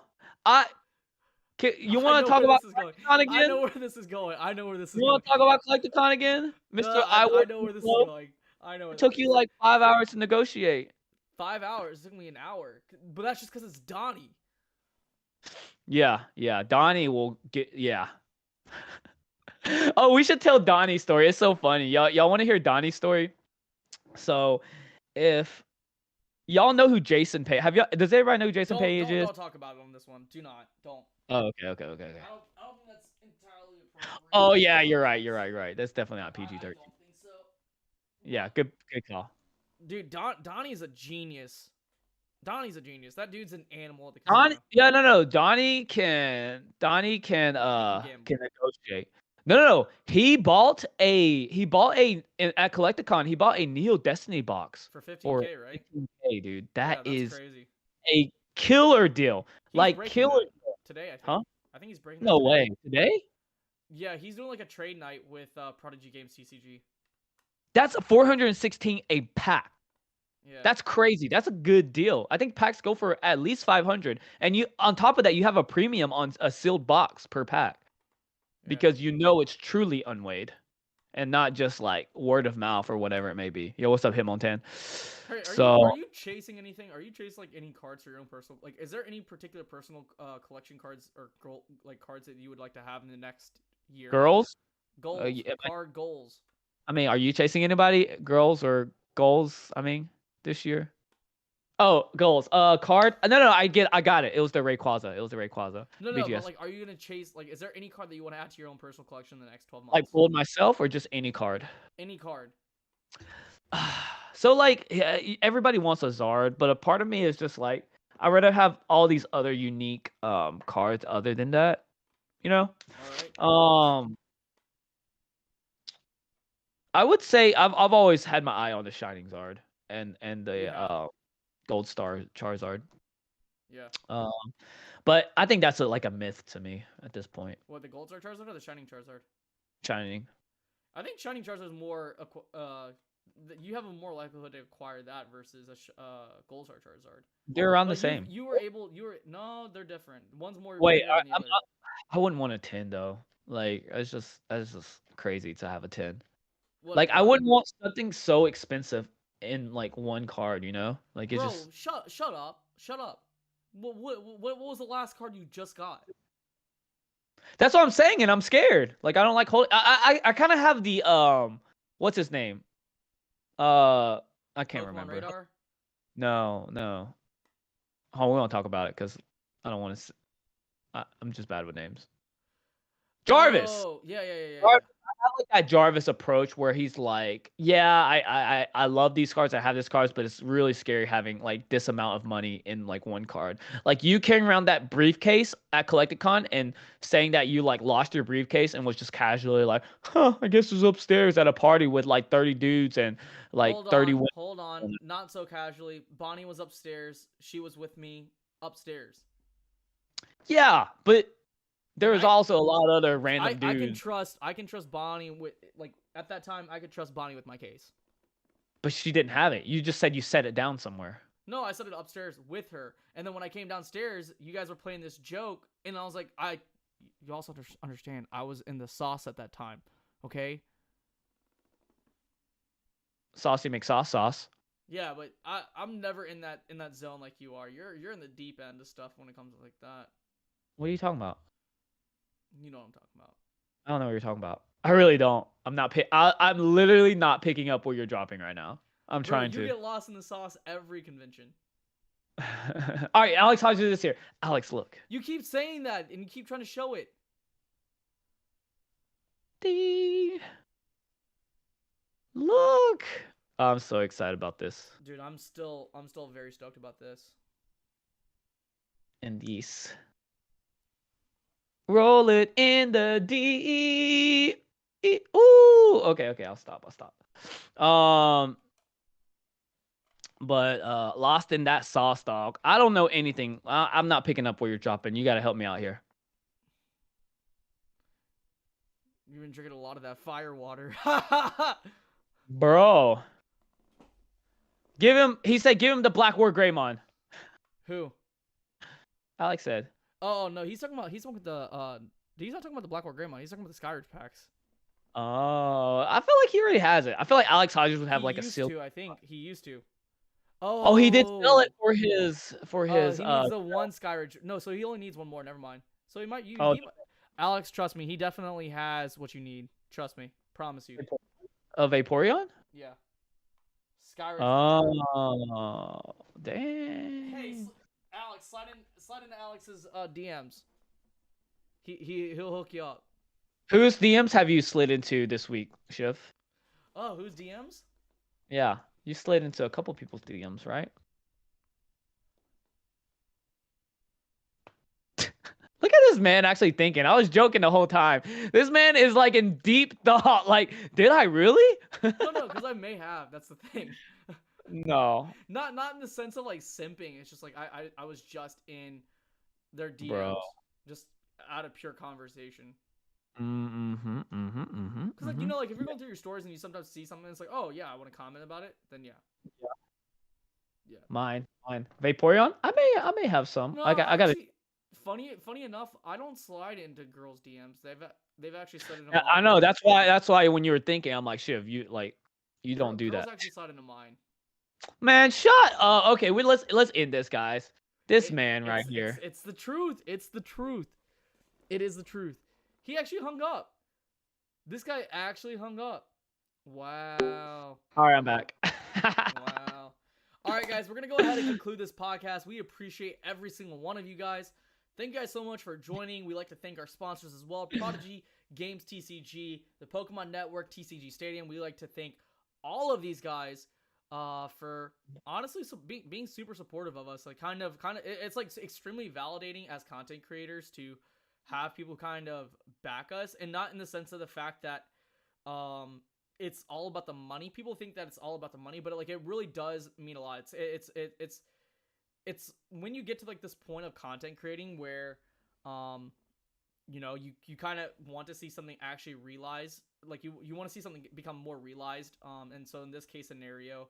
You want to talk about Collecticon again? I know where this is going. You want to talk about Collecticon again, Mister? I know where this is going. I know. It took you like 5 hours to negotiate. 5 hours? It took me an hour. But that's just because it's Donnie. Yeah. Donnie will get. Yeah. Oh, we should tell Donnie's story. It's so funny. Y'all want to hear Donnie's story? So, if y'all know who Jason Page, does everybody know who Jason Page is? Don't talk about it on this one. Do not. Don't. Oh, okay. I don't think that's entirely appropriate. Oh yeah, you're right. That's definitely not PG-13. I don't think so. Yeah, good call. Dude, Donnie's a genius. That dude's an animal at the casino. No. Donnie can negotiate. No. He bought at Collecticon. He bought a Neo Destiny box for 15K, right? 15K, dude. That's crazy. a killer deal. He's like breaking killer that today, I think. Huh? I think he's breaking that No today. way. Today? Yeah, he's doing like a trade night with Prodigy Games TCG. That's 416 a pack. Yeah. That's crazy. That's a good deal. I think packs go for at least 500. And you on top of that, you have a premium on a sealed box per pack. Yeah. Because you know it's truly unweighed. And not just like word of mouth or whatever it may be. Yo, what's up, Hitmontan? Hey, So are you chasing anything? Are you chasing like any cards for your own personal? Like, is there any particular personal collection cards or cards that you would like to have in the next year? girls? Goals. Card goals. I mean, are you chasing anybody? Girls or goals? I mean, this year. Oh, goals. Card. No. I got it. It was the Rayquaza. No, BGS. but like, are you gonna chase? Like, is there any card that you want to add to your own personal collection in the next 12 months? Like, pulled myself or just any card? Any card. So like, everybody wants a Zard, but a part of me is just like, I'd rather have all these other unique cards other than that. You know. All right. I would say I've always had my eye on the Shining Zard and the Gold Star Charizard. Yeah. But I think that's like a myth to me at this point. What, the Gold Star Charizard or the Shining Charizard? Shining. I think Shining Charizard is more you have a more likelihood to acquire that versus a Gold Star Charizard. They're around the same. No, they're different. One's more. Wait, I wouldn't want a 10 though. Like, that's just crazy to have a 10. Like, I wouldn't want something so expensive in like one card, you know? Like, it's just. Shut up. What was the last card you just got? That's what I'm saying, and I'm scared. Like, I don't like holding. I kind of have the what's his name? I can't remember. Radar? No. Oh, we won't talk about it because I don't want to. I'm just bad with names. Jarvis. Oh, yeah. Jarvis, I like that Jarvis approach where he's like, yeah, I love these cards. I have these cards, but it's really scary having like this amount of money in like one card. Like, you carrying around that briefcase at Collecticon and saying that you like lost your briefcase and was just casually like, I guess it was upstairs at a party with like 30 dudes and like 30 women. Hold on. Not so casually. Bonnie was upstairs. She was with me upstairs. Yeah, but there was also a lot of other random dudes. I can trust Bonnie with, like, at that time I could trust Bonnie with my case. But she didn't have it. You just said you set it down somewhere. No, I set it upstairs with her. And then when I came downstairs, you guys were playing this joke, and I was like, you also understand, I was in the sauce at that time, okay? Saucy McSauce sauce. Yeah, but I'm never in that zone like you are. You're in the deep end of stuff when it comes to like that. What are you talking about? You know what I'm talking about. I don't know what you're talking about. I really don't. I'm literally not picking up what you're dropping right now. I'm trying to. You get lost in the sauce every convention. All right, Alex Hodges is here. Alex, look. You keep saying that, and you keep trying to show it. Look. I'm so excited about this. Dude, I'm still very stoked about this. And these. Roll it in the D. Ooh. Okay. I'll stop. But lost in that sauce, dog. I don't know anything. I'm not picking up where you're dropping. You gotta help me out here. You've been drinking a lot of that fire water. Bro. He said give him the Black War Greymon. Who? Alex said. Oh no, he's talking about the he's not talking about the Black War Greymon, he's talking about the Skyridge packs. Oh, I feel like he already has it. I feel like Alex Hodges would have like a seal. I think he used to. Oh, he did sell it for his. He needs the one Skyridge. No, so he only needs one more. Never mind. So he might. Alex, trust me, he definitely has what you need. Trust me, promise you. A Vaporeon? Yeah. Skyridge. Oh, dang. Hey, Alex, slide into Alex's DMs. He'll hook you up. Whose DMs have you slid into this week, Shiv? Oh, whose DMs? Yeah, you slid into a couple people's DMs, right? Look at this man actually thinking. I was joking the whole time. This man is like in deep thought. Like, did I really? No, because I may have. That's the thing. No. Not in the sense of like simping. It's just like I was just in their DMs, Bro. just out of pure conversation. Because like Mm-hmm. like if you're going through your stories and you sometimes see something, it's like, oh yeah, I want to comment about it. Then yeah. Yeah. Mine. Vaporeon. I may have some. No, I got it. actually, funny enough, I don't slide into girls' DMs. They've actually slid into I mine. know. That's why when you were thinking, I'm like, shit. You don't do Girls that, actually slide into mine. man. Shut up. Okay, let's end this, guys. This man right here. It's the truth. It's the truth. It is the truth. He actually hung up. This guy actually hung up. Wow. All right, I'm back. Wow. All right, guys, we're going to go ahead and conclude this podcast. We appreciate every single one of you guys. Thank you guys so much for joining. We like to thank our sponsors as well. Prodigy Games TCG, the Pokemon Network, TCG Stadium. We like to thank all of these guys for honestly being super supportive of us. Like kind of it's like extremely validating as content creators to have people kind of back us, and not in the sense of the fact that it's all about the money. People think that it's all about the money, but like it really does mean a lot. It's when you get to like this point of content creating where you kind of want to see something actually realized, like you want to see something become more realized, and so in this case scenario,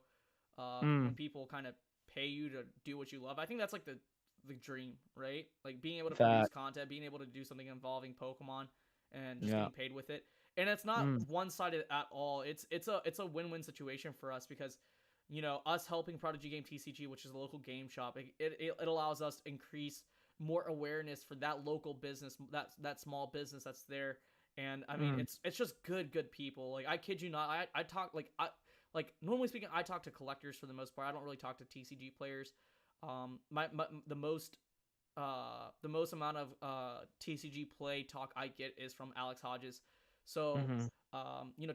when people kind of pay you to do what you love, I think that's like the dream, right? Like being able to produce content, being able to do something involving Pokemon and just getting paid with it. And it's not one-sided at all. It's a win-win situation for us because us helping Prodigy Game TCG, which is a local game shop, it allows us to increase more awareness for that local business, that small business that's there. And I mean, it's just good people. Like I kid you not, I talk like normally speaking, I talk to collectors for the most part. I don't really talk to TCG players. The most amount of TCG play talk I get is from Alex Hodges. So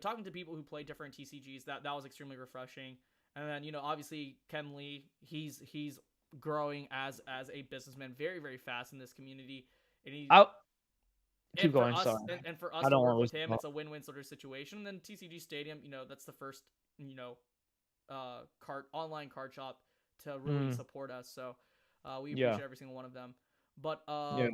talking to people who play different TCGs, that was extremely refreshing. And then obviously Ken Lee, he's growing as a businessman very, very fast in this community, and keep going. Us, sorry, and for us to work with him, it's a win-win sort of situation. And then TCG Stadium, that's the first online card shop to really support us. So we appreciate every single one of them. But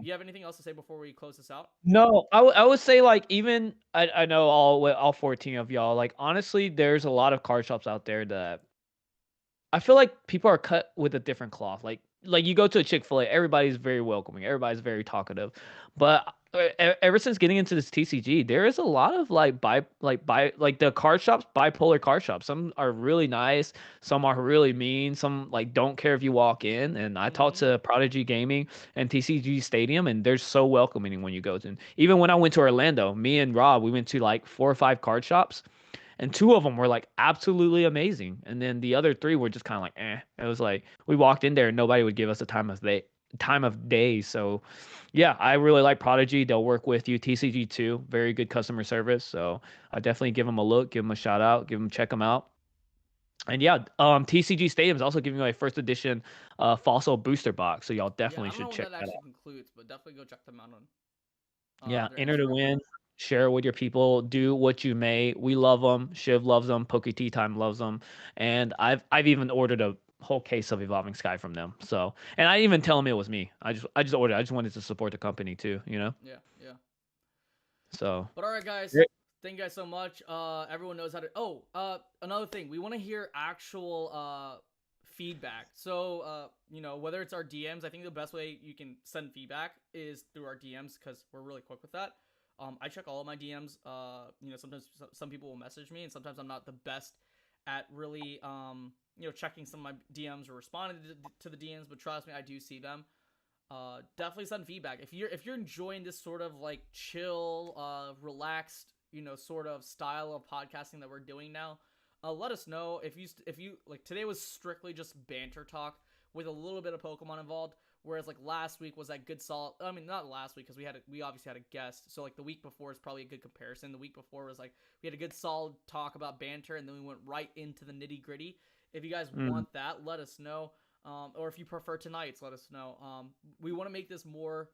you have anything else to say before we close this out? No, I would say like even I know all 14 of y'all. Like honestly, there's a lot of card shops out there that I feel like people are cut with a different cloth. Like you go to a Chick-fil-A, everybody's very welcoming, everybody's very talkative. But ever since getting into this TCG, there is a lot of like the card shops, bipolar card shops. Some are really nice, some are really mean, some like don't care if you walk in. And I talked to Prodigy Gaming and TCG Stadium, and they're so welcoming when you go to. Even when I went to Orlando, me and Rob, we went to like 4 or 5 card shops. And 2 of them were like absolutely amazing, and then the other 3 were just kind of like, eh. It was like we walked in there and nobody would give us a time of day. So, yeah, I really like Prodigy. They'll work with you. TCG too, very good customer service. So I definitely give them a look, give them a shout out, check them out. And yeah, TCG Stadium is also giving away first edition Fossil booster box, so y'all definitely should check that out. I don't know when that actually concludes, but definitely go check them out on. Yeah, enter to win. Share it with your people. Do what you may. We love them. Shiv loves them. Poke Tea Time loves them. And I've even ordered a whole case of Evolving Sky from them. So, and I even tell them it was me. I just ordered. I just wanted to support the company too. Yeah. So. But all right, guys. Thank you guys so much. Everyone knows how to. Oh, another thing. We want to hear actual feedback. So, whether it's our DMs, I think the best way you can send feedback is through our DMs because we're really quick with that. I check all of my DMs. Sometimes some people will message me, and sometimes I'm not the best at really, checking some of my DMs or responding to the DMs. But trust me, I do see them. Definitely send feedback if you're enjoying this sort of like chill, relaxed, sort of style of podcasting that we're doing now. Let us know if you like. Today was strictly just banter talk with a little bit of Pokemon involved. Whereas like last week was that good solid. I mean, not last week because we obviously had a guest. So like the week before is probably a good comparison. The week before was like we had a good solid talk about banter, and then we went right into the nitty gritty. If you guys want that, let us know. Or if you prefer tonight's, let us know. We want to make this more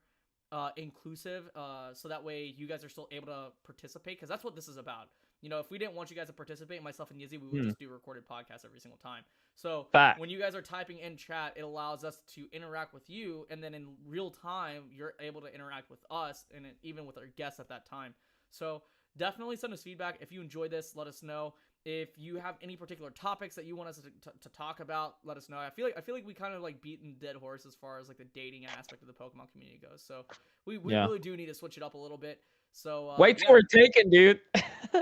inclusive, so that way you guys are still able to participate because that's what this is about. You know, if we didn't want you guys to participate, myself and Izzy, we would just do recorded podcasts every single time. So when you guys are typing in chat, it allows us to interact with you, and then in real time, you're able to interact with us and even with our guests at that time. So definitely send us feedback. If you enjoyed this, let us know. If you have any particular topics that you want us to talk about, let us know. I feel like we kind of like beaten dead horse as far as like the dating aspect of the Pokemon community goes. So we really do need to switch it up a little bit. So wait till we're taken, dude.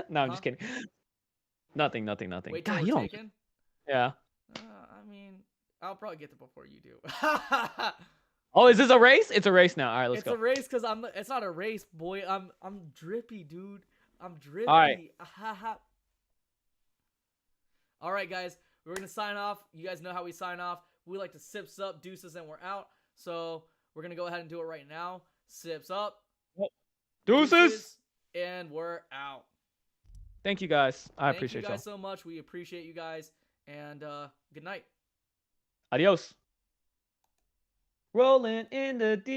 No, I'm just kidding. Nothing. Wait till we're taken? Yeah. I mean, I'll probably get there before you do. Oh, is this a race? It's a race now. All right, let's go. It's a race because it's not a race, boy. I'm drippy, dude. I'm drippy. All right. All right, guys. We're gonna sign off. You guys know how we sign off. We like to sips up, deuces, and we're out. So we're gonna go ahead and do it right now. Sips up. Deuces. And we're out. Thank you guys. I appreciate you guys so much. We appreciate you guys. And good night. Adios. Rolling in the deep.